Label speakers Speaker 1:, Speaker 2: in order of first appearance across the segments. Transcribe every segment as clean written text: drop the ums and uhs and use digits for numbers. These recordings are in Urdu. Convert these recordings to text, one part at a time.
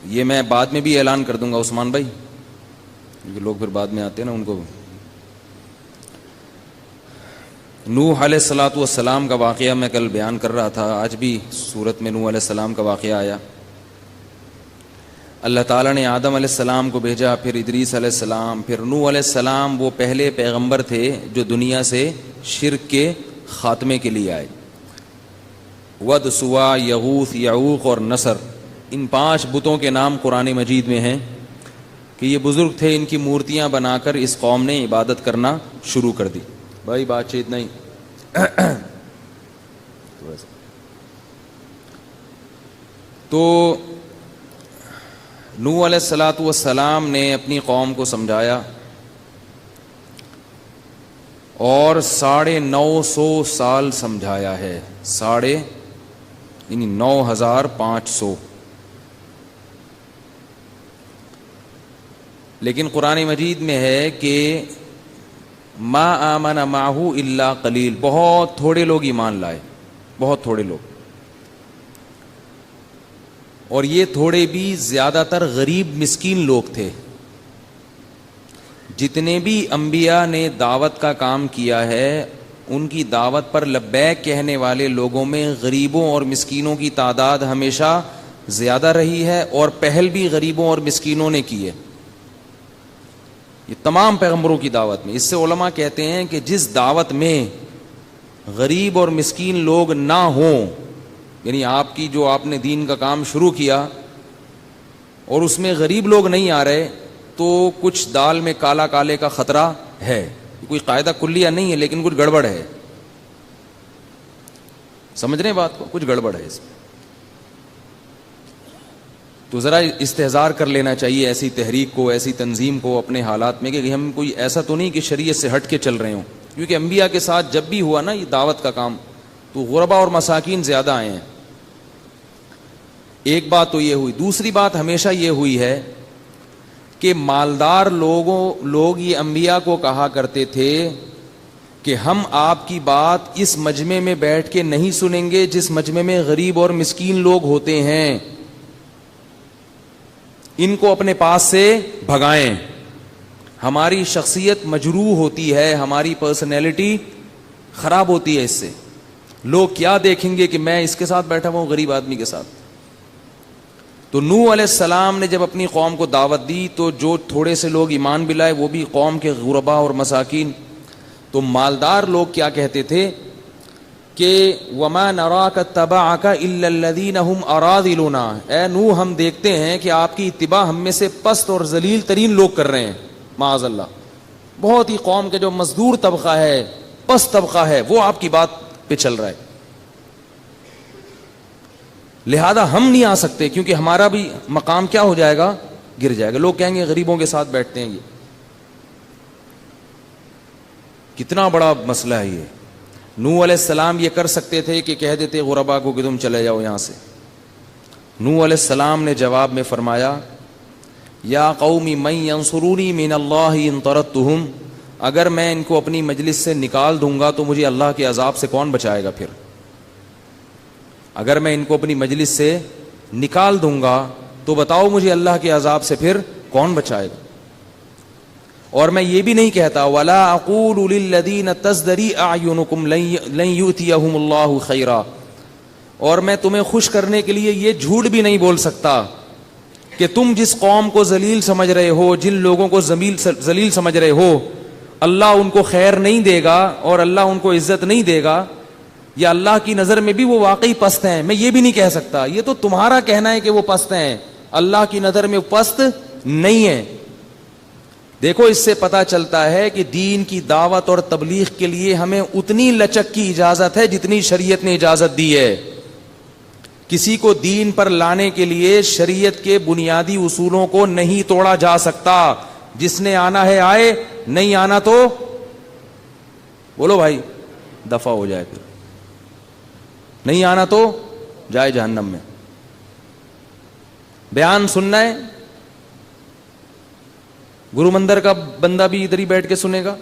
Speaker 1: یہ میں بعد میں بھی اعلان کر دوں گا عثمان بھائی، کیونکہ لوگ پھر بعد میں آتے ہیں نا، ان کو نوح علیہ الصلاۃ والسلام کا واقعہ میں کل بیان کر رہا تھا. آج بھی سورت میں نوح علیہ السلام کا واقعہ آیا. اللہ تعالیٰ نے آدم علیہ السلام کو بھیجا، پھر ادریس علیہ السلام، پھر نوح علیہ السلام. وہ پہلے پیغمبر تھے جو دنیا سے شرک کے خاتمے کے لیے آئے. ود، سوا، یغوث، یعوق اور نصر، ان 5 بتوں کے نام قرآن مجید میں ہیں کہ یہ بزرگ تھے، ان کی مورتیاں بنا کر اس قوم نے عبادت کرنا شروع کر دی. بھائی بات چیت نہیں. تو نوح علیہ الصلاۃ والسلام نے اپنی قوم کو سمجھایا اور 950 سال سمجھایا ہے. 9,500. لیکن قرآن مجید میں ہے کہ ما آمن معہ الا قلیل، بہت تھوڑے لوگ ایمان لائے، بہت تھوڑے لوگ. اور یہ تھوڑے بھی زیادہ تر غریب مسکین لوگ تھے. جتنے بھی انبیاء نے دعوت کا کام کیا ہے، ان کی دعوت پر لبیک کہنے والے لوگوں میں غریبوں اور مسکینوں کی تعداد ہمیشہ زیادہ رہی ہے، اور پہل بھی غریبوں اور مسکینوں نے کی ہے. یہ تمام پیغمبروں کی دعوت میں. اس سے علماء کہتے ہیں کہ جس دعوت میں غریب اور مسکین لوگ نہ ہوں، یعنی آپ نے دین کا کام شروع کیا اور اس میں غریب لوگ نہیں آ رہے، تو کچھ دال میں کالا کالے کا خطرہ ہے. کوئی قاعدہ کلیہ نہیں ہے، لیکن کچھ گڑبڑ ہے. سمجھ رہے ہیں بات کو؟ کچھ گڑبڑ ہے اس میں. تو ذرا استحضار کر لینا چاہیے ایسی تحریک کو، ایسی تنظیم کو اپنے حالات میں، کہ ہم کوئی ایسا تو نہیں کہ شریعت سے ہٹ کے چل رہے ہوں. کیونکہ انبیاء کے ساتھ جب بھی ہوا نا یہ دعوت کا کام، تو غربا اور مساکین زیادہ آئے ہیں. ایک بات تو یہ ہوئی. دوسری بات ہمیشہ یہ ہوئی ہے کہ مالدار لوگ یہ انبیاء کو کہا کرتے تھے کہ ہم آپ کی بات اس مجمع میں بیٹھ کے نہیں سنیں گے جس مجمع میں غریب اور مسکین لوگ ہوتے ہیں، ان کو اپنے پاس سے بھگائیں. ہماری شخصیت مجروح ہوتی ہے، ہماری پرسنالٹی خراب ہوتی ہے اس سے. لوگ کیا دیکھیں گے کہ میں اس کے ساتھ بیٹھا ہوں غریب آدمی کے ساتھ. تو نوح علیہ السلام نے جب اپنی قوم کو دعوت دی تو جو تھوڑے سے لوگ ایمان بھی لائے، وہ بھی قوم کے غربا اور مساکین. تو مالدار لوگ کیا کہتے تھے کہ وَمَا نَرَاكَ اتَّبَعَكَ إِلَّا الَّذِينَ هُمْ أَرَاذِلُونَا، اے نوح ہم دیکھتے ہیں کہ آپ کی اتباع ہم میں سے پست اور ذلیل ترین لوگ کر رہے ہیں. معاذ اللہ، بہت ہی قوم کے جو مزدور طبقہ ہے، پست طبقہ ہے، وہ آپ کی بات پہ چل رہا ہے. لہذا ہم نہیں آ سکتے کیونکہ ہمارا بھی مقام کیا ہو جائے گا، گر جائے گا. لوگ کہیں گے غریبوں کے ساتھ بیٹھتے ہیں. یہ کتنا بڑا مسئلہ ہے یہ. نوح علیہ السلام یہ کر سکتے تھے کہ کہہ دیتے غربا کو کہ تم چلے جاؤ یہاں سے. نوح علیہ السلام نے جواب میں فرمایا یا قوم من ینصرونی من اللہ ان طردتہم، اگر میں ان کو اپنی مجلس سے نکال دوں گا تو مجھے اللہ کے عذاب سے کون بچائے گا؟ پھر اگر میں ان کو اپنی مجلس سے نکال دوں گا تو بتاؤ مجھے اللہ کے عذاب سے پھر کون بچائے گا؟ اور میں یہ بھی نہیں کہتا وَلَا أَقُولُ لِلَّذِينَ تَزْدَرِي أَعْيُنُكُمْ لَن يُؤْتِيَهُمُ اللَّهُ خَيْرًا، اور میں تمہیں خوش کرنے کے لیے یہ جھوٹ بھی نہیں بول سکتا کہ تم جس قوم کو ذلیل سمجھ رہے ہو، جن لوگوں کو ذلیل سمجھ رہے ہو، اللہ ان کو خیر نہیں دے گا اور اللہ ان کو عزت نہیں دے گا، یا اللہ کی نظر میں بھی وہ واقعی پست ہیں. میں یہ بھی نہیں کہہ سکتا. یہ تو تمہارا کہنا ہے کہ وہ پست ہیں، اللہ کی نظر میں پست نہیں ہے. دیکھو اس سے پتہ چلتا ہے کہ دین کی دعوت اور تبلیغ کے لیے ہمیں اتنی لچک کی اجازت ہے جتنی شریعت نے اجازت دی ہے. کسی کو دین پر لانے کے لیے شریعت کے بنیادی اصولوں کو نہیں توڑا جا سکتا. جس نے آنا ہے آئے، نہیں آنا تو بولو بھائی دفع ہو جائے، پھر نہیں آنا تو جائے جہنم میں. بیان سننا ہے، گرو مندر کا بندہ بھی ادھر ہی بیٹھ کے سنے گا،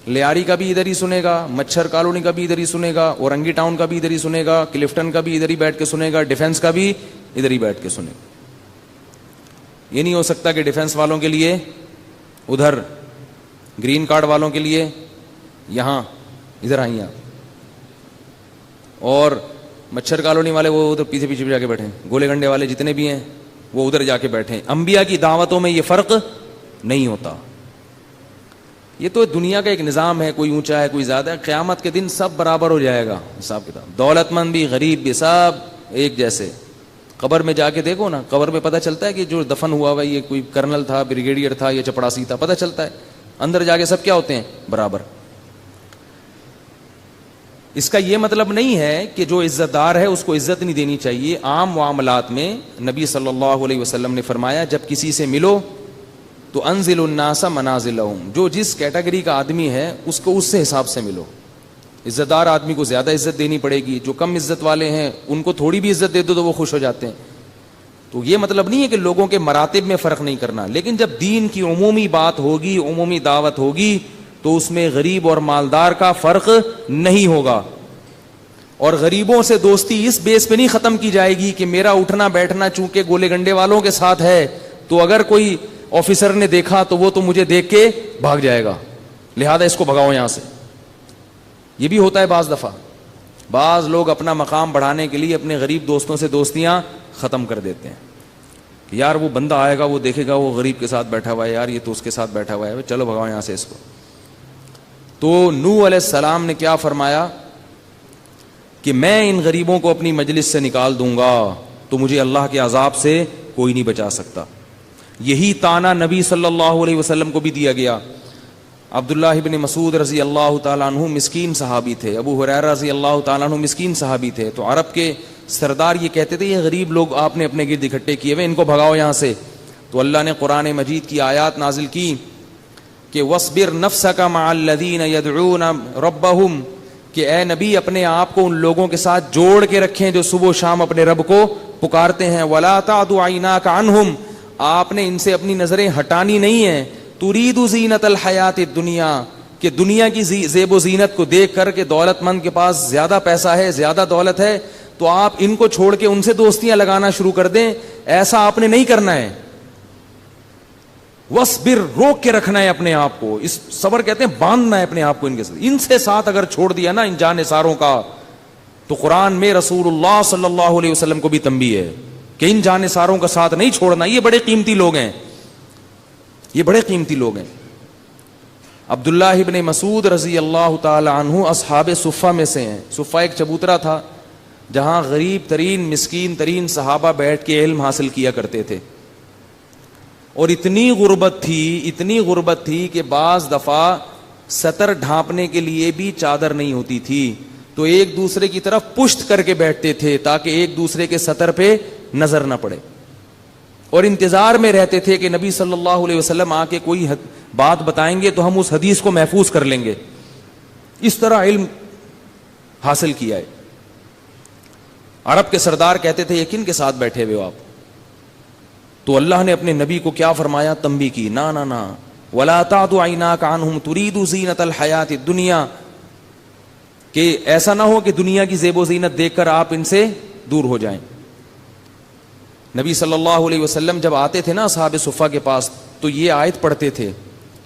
Speaker 1: لیاری کا بھی ادھر ہی سنے گا، مچھر کالونی کا بھی ادھر ہی سنے گا، اورنگی ٹاؤن کا بھی ادھر ہی سنے گا، کلفٹن کا بھی ادھر ہی بیٹھ کے سنے گا، ڈیفنس کا بھی ادھر ہی بیٹھ کے سنیں. یہ نہیں ہو سکتا کہ ڈیفنس والوں کے لیے ادھر, گرین کارڈ والوں کے لیے یہاں, ادھر آئیے آپ, اور مچھر کالونی والے وہ ادھر پیچھے پیچھے جا کے بیٹھے, گولے گنڈے والے جتنے بھی ہیں وہ ادھر جا کے بیٹھے. انبیاء کی دعوتوں میں یہ فرق نہیں ہوتا. یہ تو دنیا کا ایک نظام ہے, کوئی اونچا ہے کوئی زیادہ ہے. قیامت کے دن سب برابر ہو جائے گا حساب کتاب, دولت مند بھی غریب بھی سب ایک جیسے. قبر میں جا کے دیکھو نا, قبر میں پتہ چلتا ہے کہ جو دفن ہوا ہوا یہ کوئی کرنل تھا, بریگیڈیئر تھا یا چپڑاسی تھا, پتہ چلتا ہے. اندر جا کے سب کیا ہوتے ہیں, برابر. اس کا یہ مطلب نہیں ہے کہ جو عزت دار ہے اس کو عزت نہیں دینی چاہیے. عام معاملات میں نبی صلی اللہ علیہ وسلم نے فرمایا جب کسی سے ملو تو انزل الناس منازلہم, جو جس کیٹیگری کا آدمی ہے اس کو اس سے حساب سے ملو. عزت دار آدمی کو زیادہ عزت دینی پڑے گی, جو کم عزت والے ہیں ان کو تھوڑی بھی عزت دے دو تو وہ خوش ہو جاتے ہیں. تو یہ مطلب نہیں ہے کہ لوگوں کے مراتب میں فرق نہیں کرنا, لیکن جب دین کی عمومی بات ہوگی, عمومی دعوت ہوگی, تو اس میں غریب اور مالدار کا فرق نہیں ہوگا. اور غریبوں سے دوستی اس بیس پہ نہیں ختم کی جائے گی کہ میرا اٹھنا بیٹھنا چونکہ گولے گنڈے والوں کے ساتھ ہے تو اگر کوئی آفیسر نے دیکھا تو وہ تو مجھے دیکھ کے بھاگ جائے گا, لہذا اس کو بھگاؤ یہاں سے. یہ بھی ہوتا ہے بعض دفعہ. بعض لوگ اپنا مقام بڑھانے کے لیے اپنے غریب دوستوں سے دوستیاں ختم کر دیتے ہیں کہ یار وہ بندہ آئے گا, وہ دیکھے گا وہ غریب کے ساتھ بیٹھا ہوا ہے, یار یہ تو اس کے ساتھ بیٹھا ہوا ہے, چلو بھگاؤ یہاں سے اس کو. تو نوح علیہ السلام نے کیا فرمایا کہ میں ان غریبوں کو اپنی مجلس سے نکال دوں گا تو مجھے اللہ کے عذاب سے کوئی نہیں بچا سکتا. یہی طعنہ نبی صلی اللہ علیہ وسلم کو بھی دیا گیا. عبداللہ ابن مسعود رضی اللہ تعالیٰ عنہ مسکین صحابی تھے, ابو ہریرہ رضی اللہ تعالیٰ عنہ مسکین صحابی تھے. تو عرب کے سردار یہ کہتے تھے یہ غریب لوگ آپ نے اپنے گرد اکٹھے کیے ہوئے, ان کو بھگاؤ یہاں سے. تو اللہ نے قرآن مجید کی آیات نازل کی کہ وَاصْبِرْ نَفْسَكَ مَعَ الَّذِينَ يَدْعُونَ رَبَّهُمْ, کہ اے نبی اپنے آپ کو ان لوگوں کے ساتھ جوڑ کے رکھیں جو صبح و شام اپنے رب کو پکارتے ہیں. وَلَا تَعْدُ عَيْنَاكَ عَنْهُمْ, آپ نے ان سے اپنی نظریں ہٹانی نہیں ہیں. تُرِيدُ زِينَةَ الْحَيَاةِ الدُّنْيَا, کہ دنیا کی زیب و زینت کو دیکھ کر کے دولت مند کے پاس زیادہ پیسہ ہے, زیادہ دولت ہے, تو آپ ان کو چھوڑ کے ان سے دوستیاں لگانا شروع کر دیں. ایسا آپ نے نہیں کرنا ہے. وَاصْبِرْ, روک کے رکھنا ہے اپنے آپ کو. اس صبر کہتے ہیں باندھنا ہے اپنے آپ کو ان کے ساتھ. ان سے ساتھ اگر چھوڑ دیا نا ان جانثاروں کا, تو قرآن میں رسول اللہ صلی اللہ علیہ وسلم کو بھی تنبیہ ہے کہ ان جانثاروں کا ساتھ نہیں چھوڑنا. یہ بڑے قیمتی لوگ ہیں, یہ بڑے قیمتی لوگ ہیں. عبداللہ ابن مسعود رضی اللہ تعالی عنہ اصحاب صفہ میں سے ہیں. صفہ ایک چبوترا تھا جہاں غریب ترین مسکین ترین صحابہ بیٹھ کے علم حاصل کیا کرتے تھے. اور اتنی غربت تھی کہ بعض دفعہ سطر ڈھانپنے کے لیے بھی چادر نہیں ہوتی تھی, تو ایک دوسرے کی طرف پشت کر کے بیٹھتے تھے تاکہ ایک دوسرے کے سطر پہ نظر نہ پڑے, اور انتظار میں رہتے تھے کہ نبی صلی اللہ علیہ وسلم آ کے کوئی بات بتائیں گے تو ہم اس حدیث کو محفوظ کر لیں گے. اس طرح علم حاصل کیا ہے. عرب کے سردار کہتے تھے یہ کن کے ساتھ بیٹھے ہوئے ہو آپ؟ تو اللہ نے اپنے نبی کو کیا فرمایا, تنبیہ کی, نا نا نا, وَلَا تَعْدُ عَيْنَاكَ عَنْهُمْ تُرِيدُ زِينَةَ الْحَيَاةِ الدُّنْيَا, کہ ایسا نہ ہو کہ دنیا کی زیب و زینت دیکھ کر آپ ان سے دور ہو جائیں. نبی صلی اللہ علیہ وسلم جب آتے تھے نا اصحاب صفہ کے پاس تو یہ آیت پڑھتے تھے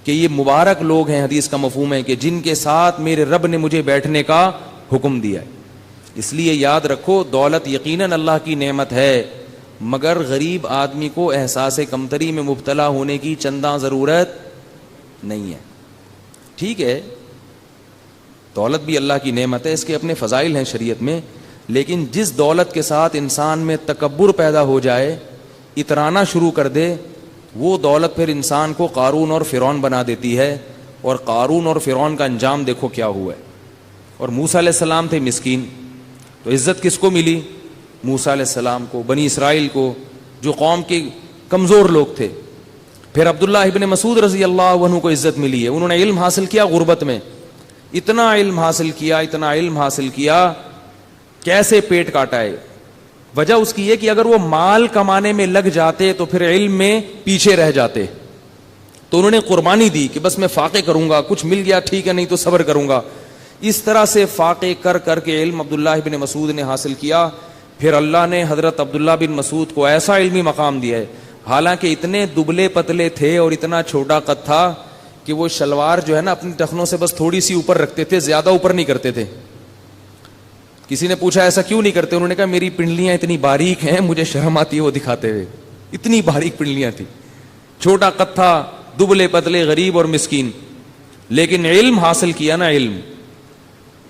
Speaker 1: کہ یہ مبارک لوگ ہیں, حدیث کا مفہوم ہے کہ جن کے ساتھ میرے رب نے مجھے بیٹھنے کا حکم دیا ہے. اس لیے یاد رکھو دولت یقیناً اللہ کی نعمت ہے, مگر غریب آدمی کو احساس کمتری میں مبتلا ہونے کی چنداں ضرورت نہیں ہے. ٹھیک ہے دولت بھی اللہ کی نعمت ہے, اس کے اپنے فضائل ہیں شریعت میں, لیکن جس دولت کے ساتھ انسان میں تکبر پیدا ہو جائے, اترانا شروع کر دے, وہ دولت پھر انسان کو قارون اور فرعون بنا دیتی ہے. اور قارون اور فرعون کا انجام دیکھو کیا ہوا ہے. اور موسیٰ علیہ السلام تھے مسکین, تو عزت کس کو ملی؟ موسیٰ علیہ السلام کو, بنی اسرائیل کو, جو قوم کے کمزور لوگ تھے. پھر عبداللہ ابن مسعود رضی اللہ عنہ کو عزت ملی ہے, انہوں نے علم حاصل کیا غربت میں, اتنا علم حاصل کیا کیسے پیٹ کاٹا ہے. وجہ اس کی یہ کہ اگر وہ مال کمانے میں لگ جاتے تو پھر علم میں پیچھے رہ جاتے, تو انہوں نے قربانی دی کہ بس میں فاقے کروں گا, کچھ مل گیا ٹھیک ہے نہیں تو صبر کروں گا. اس طرح سے فاقے کر کر کے علم عبداللہ ابن مسعود نے حاصل کیا پھر اللہ نے حضرت عبداللہ بن مسعود کو ایسا علمی مقام دیا ہے، حالانکہ اتنے دبلے پتلے تھے اور اتنا چھوٹا قد تھا کہ وہ شلوار جو ہے نا اپنی ٹخنوں سے بس تھوڑی سی اوپر رکھتے تھے، زیادہ اوپر نہیں کرتے تھے. کسی نے پوچھا ایسا کیوں نہیں کرتے؟ انہوں نے کہا میری پنڈلیاں اتنی باریک ہیں، مجھے شرم آتی ہے وہ دکھاتے ہوئے. اتنی باریک پنڈلیاں تھی، چھوٹا قد تھا، دبلے پتلے، غریب اور مسکین، لیکن علم حاصل کیا نا. علم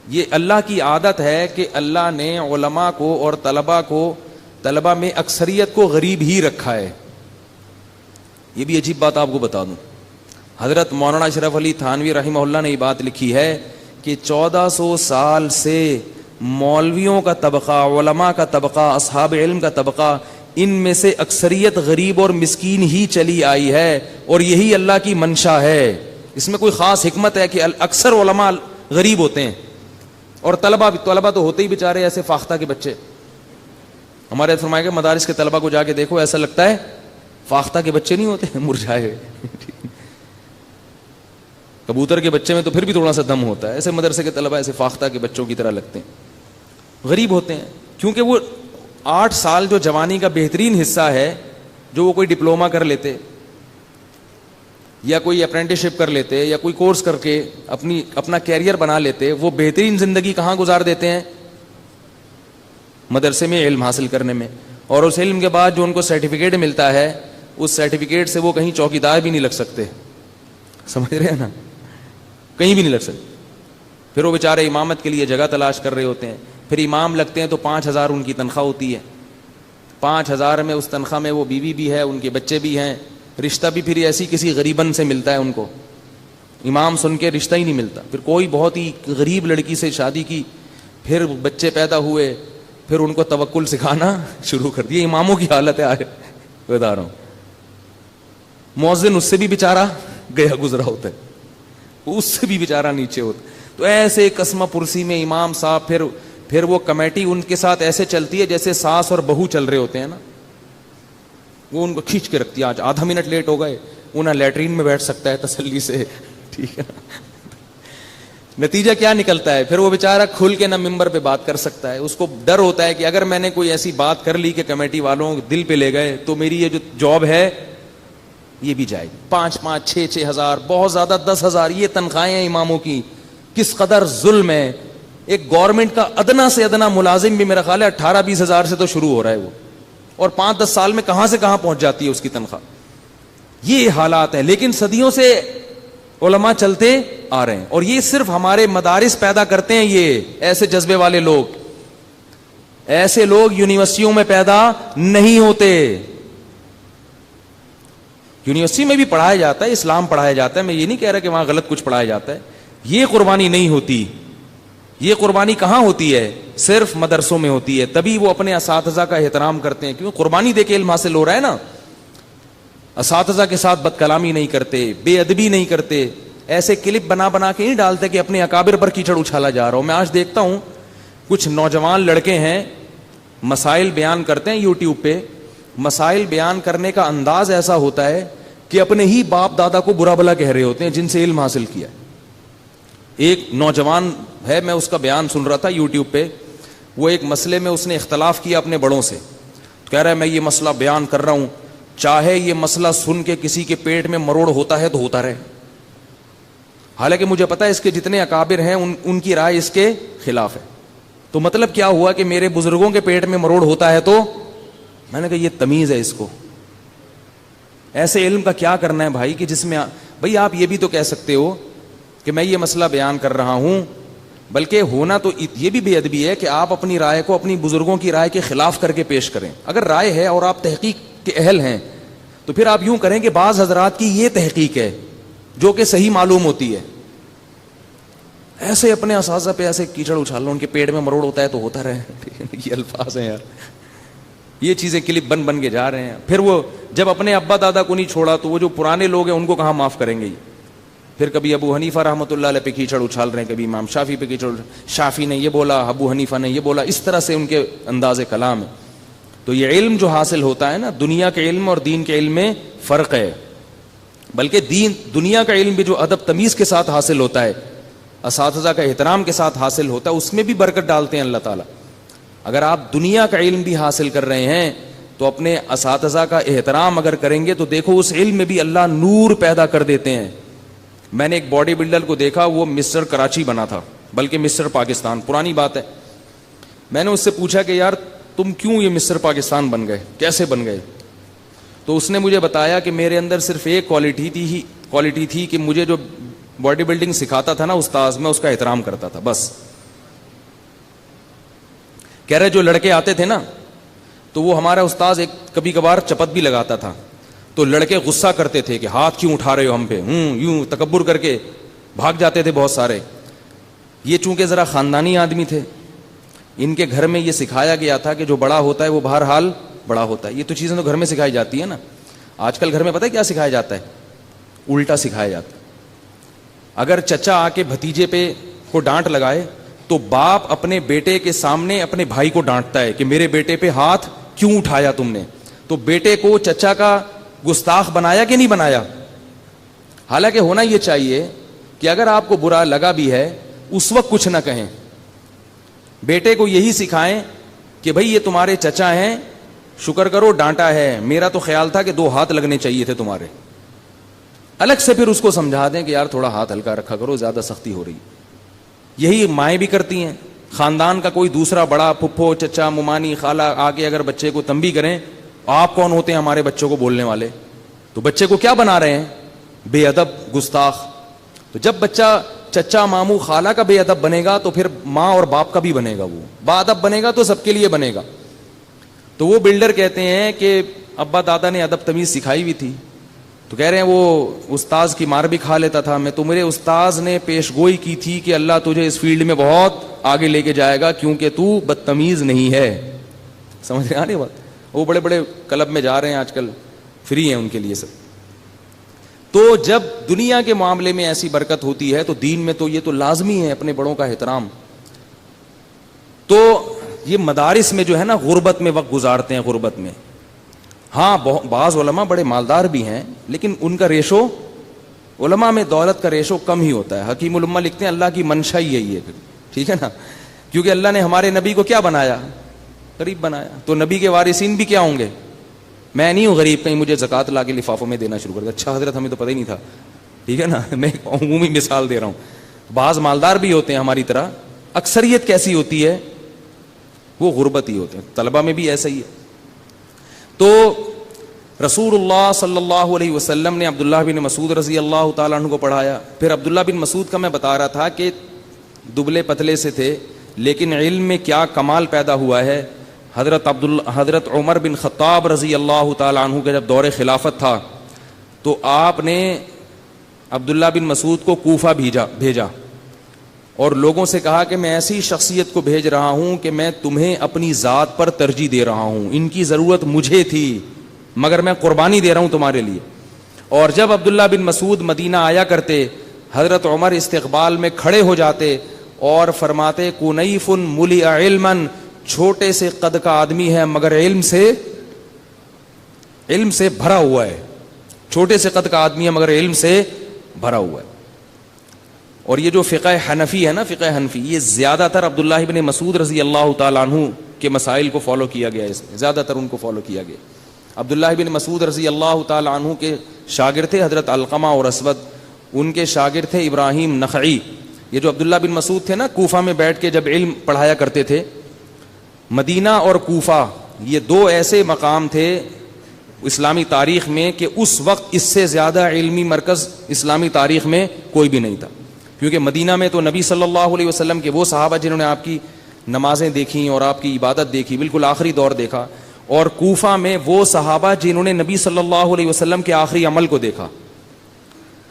Speaker 1: یہ اللہ کی عادت ہے کہ اللہ نے علماء کو اور طلباء میں اکثریت کو غریب ہی رکھا ہے. یہ بھی عجیب بات آپ کو بتا دوں، حضرت مولانا اشرف علی تھانوی رحمہ اللہ نے یہ بات لکھی ہے کہ 1400 سال سے مولویوں کا طبقہ، علماء کا طبقہ، اصحاب علم کا طبقہ، ان میں سے اکثریت غریب اور مسکین ہی چلی آئی ہے، اور یہی اللہ کی منشا ہے. اس میں کوئی خاص حکمت ہے کہ اکثر علماء غریب ہوتے ہیں، اور طلبہ تو ہوتے ہی بیچارے ایسے فاختہ کے بچے. ہمارے فرمایا کہ مدارس کے طلبہ کو جا کے دیکھو، ایسا لگتا ہے فاختہ کے بچے نہیں ہوتے، مرجھائے ہوئے. کبوتر کے بچے میں تو پھر بھی تھوڑا سا دم ہوتا ہے، ایسے مدرسے کے طلبہ ایسے فاختہ کے بچوں کی طرح لگتے ہیں، غریب ہوتے ہیں. کیونکہ وہ 8 سال جو جوانی کا بہترین حصہ ہے، جو وہ کوئی ڈپلوما کر لیتے یا کوئی اپرینٹسشپ کر لیتے یا کوئی کورس کر کے اپنا کیریئر بنا لیتے، وہ بہترین زندگی کہاں گزار دیتے ہیں؟ مدرسے میں علم حاصل کرنے میں. اور اس علم کے بعد جو ان کو سرٹیفکیٹ ملتا ہے، اس سرٹیفکیٹ سے وہ کہیں چوکیدار بھی نہیں لگ سکتے. سمجھ رہے ہیں نا؟ کہیں بھی نہیں لگ سکتے. پھر وہ بیچارے امامت کے لیے جگہ تلاش کر رہے ہوتے ہیں. پھر امام لگتے ہیں تو 5000 ان کی تنخواہ ہوتی ہے. 5000 میں اس تنخواہ میں وہ بیوی بھی ہے، ان کے بچے بھی ہیں، رشتہ بھی پھر ایسی کسی غریبن سے ملتا ہے ان کو. امام سن کے رشتہ ہی نہیں ملتا. پھر کوئی بہت ہی غریب لڑکی سے شادی کی، پھر بچے پیدا ہوئے، پھر ان کو توکل سکھانا شروع کر دیا. اماموں کی حالت ہے بتا رہا ہوں. مؤذن اس سے بھی بیچارہ گیا گزرا ہوتا ہے، اس سے بھی بیچارہ نیچے ہوتا. تو ایسے قسمہ پرسی میں امام صاحب پھر وہ کمیٹی ان کے ساتھ ایسے چلتی ہے جیسے ساس اور بہو چل رہے ہوتے ہیں نا. وہ ان کو کھینچ کے رکھتی ہے. آج آدھا منٹ لیٹ ہو گئے، وہ نہ لیٹرین میں بیٹھ سکتا ہے تسلی سے، ٹھیک ہے نا. نتیجہ کیا نکلتا ہے؟ پھر وہ بیچارہ کھل کے نہ ممبر پہ بات کر سکتا ہے. اس کو ڈر ہوتا ہے کہ اگر میں نے کوئی ایسی بات کر لی کہ کمیٹی والوں دل پہ لے گئے تو میری یہ جو جاب ہے یہ بھی جائے گی. 5,500 6,000 بہت زیادہ 10,000 یہ تنخواہیں ہیں اماموں کی. کس قدر ظلم ہے. ایک گورنمنٹ کا ادنا سے ادنا ملازم بھی میرا خیال ہے 18-20 ہزار سے تو شروع ہو رہا ہے وہ، اور 5-10 سال میں کہاں سے کہاں پہنچ جاتی ہے اس کی تنخواہ. یہ حالات ہیں. لیکن صدیوں سے علماء چلتے آ رہے ہیں، اور یہ صرف ہمارے مدارس پیدا کرتے ہیں. یہ ایسے جذبے والے لوگ، ایسے لوگ یونیورسٹیوں میں پیدا نہیں ہوتے. یونیورسٹی میں بھی پڑھایا جاتا ہے، اسلام پڑھایا جاتا ہے، میں یہ نہیں کہہ رہا کہ وہاں غلط کچھ پڑھایا جاتا ہے. یہ قربانی نہیں ہوتی. یہ قربانی کہاں ہوتی ہے؟ صرف مدرسوں میں ہوتی ہے. تبھی وہ اپنے اساتذہ کا احترام کرتے ہیں، کیونکہ قربانی دے کے علم حاصل ہو رہا ہے نا. اساتذہ کے ساتھ بد کلامی نہیں کرتے، بے ادبی نہیں کرتے. ایسے کلپ بنا کے نہیں ڈالتے کہ اپنے اکابر پر کیچڑ اچھالا جا رہا ہو. میں آج دیکھتا ہوں کچھ نوجوان لڑکے ہیں، مسائل بیان کرتے ہیں یوٹیوب پہ. مسائل بیان کرنے کا انداز ایسا ہوتا ہے کہ اپنے ہی باپ دادا کو برا بھلا کہہ رہے ہوتے ہیں جن سے علم حاصل کیا. ایک نوجوان ہے، میں اس کا بیان سن رہا تھا یوٹیوب پہ. وہ ایک مسئلے میں اس نے اختلاف کیا اپنے بڑوں سے. کہہ رہا ہے میں یہ مسئلہ بیان کر رہا ہوں، چاہے یہ مسئلہ سن کے کسی کے پیٹ میں مروڑ ہوتا ہے تو ہوتا رہے. حالانکہ مجھے پتا ہے اس کے جتنے اکابر ہیں ان کی رائے اس کے خلاف ہے. تو مطلب کیا ہوا کہ میرے بزرگوں کے پیٹ میں مروڑ ہوتا ہے تو میں نے کہا یہ تمیز ہے اس کو. ایسے علم کا کیا کرنا ہے بھائی کہ جس میں بھائی آپ یہ بھی تو کہہ سکتے ہو کہ میں یہ مسئلہ بیان کر رہا ہوں، بلکہ ہونا تو یہ بھی بے ادبی ہے کہ آپ اپنی رائے کو اپنی بزرگوں کی رائے کے خلاف کر کے پیش کریں. اگر رائے ہے اور آپ تحقیق کے اہل ہیں تو پھر آپ یوں کریں کہ بعض حضرات کی یہ تحقیق ہے جو کہ صحیح معلوم ہوتی ہے. ایسے اپنے اساتذہ پہ ایسے کیچڑ اچھال لو، ان کے پیٹ میں مروڑ ہوتا ہے تو ہوتا رہے. یہ الفاظ ہیں یار، یہ چیزیں کلپ بن کے جا رہے ہیں. پھر وہ جب اپنے ابا دادا کو نہیں چھوڑا تو وہ جو پرانے لوگ ہیں ان کو کہاں معاف کریں گے. پھر کبھی ابو حنیفہ رحمۃ اللہ علیہ پہ کیچڑ اچھال رہے ہیں، کبھی امام شافی پہ کیچڑ، شافی نے یہ بولا، ابو حنیفہ نے یہ بولا. اس طرح سے ان کے انداز کلام ہے. تو یہ علم جو حاصل ہوتا ہے نا، دنیا کے علم اور دین کے علم میں فرق ہے. بلکہ دنیا کا علم بھی جو ادب تمیز کے ساتھ حاصل ہوتا ہے، اساتذہ کا احترام کے ساتھ حاصل ہوتا ہے، اس میں بھی برکت ڈالتے ہیں اللہ تعالیٰ. اگر آپ دنیا کا علم بھی حاصل کر رہے ہیں تو اپنے اساتذہ کا احترام اگر کریں گے تو دیکھو اس علم میں بھی اللہ نور پیدا کر دیتے ہیں. میں نے ایک باڈی بلڈر کو دیکھا, وہ مسٹر کراچی بنا تھا, بلکہ مسٹر پاکستان, پرانی بات ہے. میں نے اس سے پوچھا کہ یار تم کیوں یہ مسٹر پاکستان بن گئے, کیسے بن گئے؟ تو اس نے مجھے بتایا کہ میرے اندر صرف ایک کوالٹی تھی کہ مجھے جو باڈی بلڈنگ سکھاتا تھا نا استاذ, میں اس کا احترام کرتا تھا بس. کہہ رہے جو لڑکے آتے تھے نا تو وہ ہمارا استاذ ایک کبھی کبھار چپت بھی لگاتا تھا, تو لڑکے غصہ کرتے تھے کہ ہاتھ کیوں اٹھا رہے ہو ہم پہ, یوں تکبر کر کے بھاگ جاتے تھے بہت سارے. یہ چونکہ ذرا خاندانی آدمی تھے, ان کے گھر میں یہ سکھایا گیا تھا کہ جو بڑا ہوتا ہے وہ بہرحال بڑا ہوتا ہے. یہ تو چیزیں تو گھر میں سکھائی جاتی ہے نا. آج کل گھر میں پتہ ہے کیا سکھایا جاتا ہے؟ الٹا سکھایا جاتا ہے. اگر چچا آ کے بھتیجے پہ کو ڈانٹ لگائے تو باپ اپنے بیٹے کے سامنے اپنے بھائی کو ڈانٹتا ہے کہ میرے بیٹے پہ ہاتھ کیوں اٹھایا تم نے. تو بیٹے کو چچا کا گستاخ بنایا کہ نہیں بنایا؟ حالانکہ ہونا یہ چاہیے کہ اگر آپ کو برا لگا بھی ہے اس وقت کچھ نہ کہیں, بیٹے کو یہی سکھائیں کہ بھئی یہ تمہارے چچا ہیں, شکر کرو ڈانٹا ہے, میرا تو خیال تھا کہ 2 ہاتھ لگنے چاہیے تھے تمہارے. الگ سے پھر اس کو سمجھا دیں کہ یار تھوڑا ہاتھ ہلکا رکھا کرو, زیادہ سختی ہو رہی. یہی مائیں بھی کرتی ہیں. خاندان کا کوئی دوسرا بڑا پھپھو چچا ممانی خالہ آگے اگر بچے کو تنبیہ کریں, آپ کون ہوتے ہیں ہمارے بچوں کو بولنے والے؟ تو بچے کو کیا بنا رہے ہیں؟ بے ادب, گستاخ. تو جب بچہ چچا ماموں خالہ کا بے ادب بنے گا تو پھر ماں اور باپ کا بھی بنے گا. وہ با ادب بنے گا تو سب کے لیے بنے گا. تو وہ بلڈر کہتے ہیں کہ ابا دادا نے ادب تمیز سکھائی ہوئی تھی. تو کہہ رہے ہیں وہ استاذ کی مار بھی کھا لیتا تھا. میں تو میرے استاذ نے پیش گوئی کی تھی کہ اللہ تجھے اس فیلڈ میں بہت آگے لے کے جائے گا کیونکہ تو بدتمیز نہیں ہے. سمجھ رہے ہیں بات؟ وہ بڑے بڑے کلب میں جا رہے ہیں آج کل, فری ہیں ان کے لیے سب. تو جب دنیا کے معاملے میں ایسی برکت ہوتی ہے تو دین میں تو یہ تو لازمی ہے اپنے بڑوں کا احترام. تو یہ مدارس میں جو ہے نا غربت میں وقت گزارتے ہیں, غربت میں. ہاں بعض علماء بڑے مالدار بھی ہیں لیکن ان کا ریشو, علماء میں دولت کا ریشو کم ہی ہوتا ہے. حکیم الامہ لکھتے ہیں اللہ کی منشا ہی یہی ہے پھر, ٹھیک ہے نا, کیونکہ اللہ نے ہمارے نبی کو کیا بنایا؟ غریب بنایا. تو نبی کے وارثین بھی کیا ہوں گے؟ میں نہیں ہوں غریب, کہیں مجھے زکوٰۃ لا کے لفافوں میں دینا شروع کر دیا. اچھا حضرت ہمیں تو پتہ ہی نہیں تھا, ٹھیک ہے نا, میں عمومی مثال دے رہا ہوں. بعض مالدار بھی ہوتے ہیں ہماری طرح, اکثریت کیسی ہوتی ہے؟ وہ غربت ہی ہوتے ہیں. طلبہ میں بھی ایسا ہی ہے. تو رسول اللہ صلی اللہ علیہ وسلم نے عبداللہ بن مسعود رضی اللہ تعالیٰ عنہ کو پڑھایا. پھر عبداللہ بن مسعود کا میں بتا رہا تھا کہ دبلے پتلے سے تھے لیکن علم میں کیا کمال پیدا ہوا ہے. حضرت عمر بن خطاب رضی اللہ تعالیٰ عنہ کا جب دور خلافت تھا تو آپ نے عبداللہ بن مسعود کو کوفہ بھیجا اور لوگوں سے کہا کہ میں ایسی شخصیت کو بھیج رہا ہوں کہ میں تمہیں اپنی ذات پر ترجیح دے رہا ہوں, ان کی ضرورت مجھے تھی مگر میں قربانی دے رہا ہوں تمہارے لیے. اور جب عبداللہ بن مسعود مدینہ آیا کرتے, حضرت عمر استقبال میں کھڑے ہو جاتے اور فرماتے کنیف ملئ علما, چھوٹے سے قد کا آدمی ہے مگر علم سے بھرا ہوا ہے. چھوٹے سے قد کا آدمی ہے مگر علم سے بھرا ہوا ہے. اور یہ جو فقہ حنفی ہے نا, فقہ حنفی, یہ زیادہ تر عبداللہ بن مسعود رضی اللہ تعالیٰ عنہ کے مسائل کو فالو کیا گیا, اس میں زیادہ تر ان کو فالو کیا گیا. عبداللہ بن مسعود رضی اللہ تعالیٰ عنہ کے شاگرد تھے حضرت علقمہ اور اسود, ان کے شاگرد تھے ابراہیم نخعی. یہ جو عبداللہ بن مسعود تھے نا, کوفہ میں بیٹھ کے جب علم پڑھایا کرتے تھے. مدینہ اور کوفہ یہ 2 ایسے مقام تھے اسلامی تاریخ میں کہ اس وقت اس سے زیادہ علمی مرکز اسلامی تاریخ میں کوئی بھی نہیں تھا. کیونکہ مدینہ میں تو نبی صلی اللہ علیہ وسلم کے وہ صحابہ جنہوں نے آپ کی نمازیں دیکھیں اور آپ کی عبادت دیکھی, بالکل آخری دور دیکھا. اور کوفہ میں وہ صحابہ جنہوں نے نبی صلی اللہ علیہ وسلم کے آخری عمل کو دیکھا.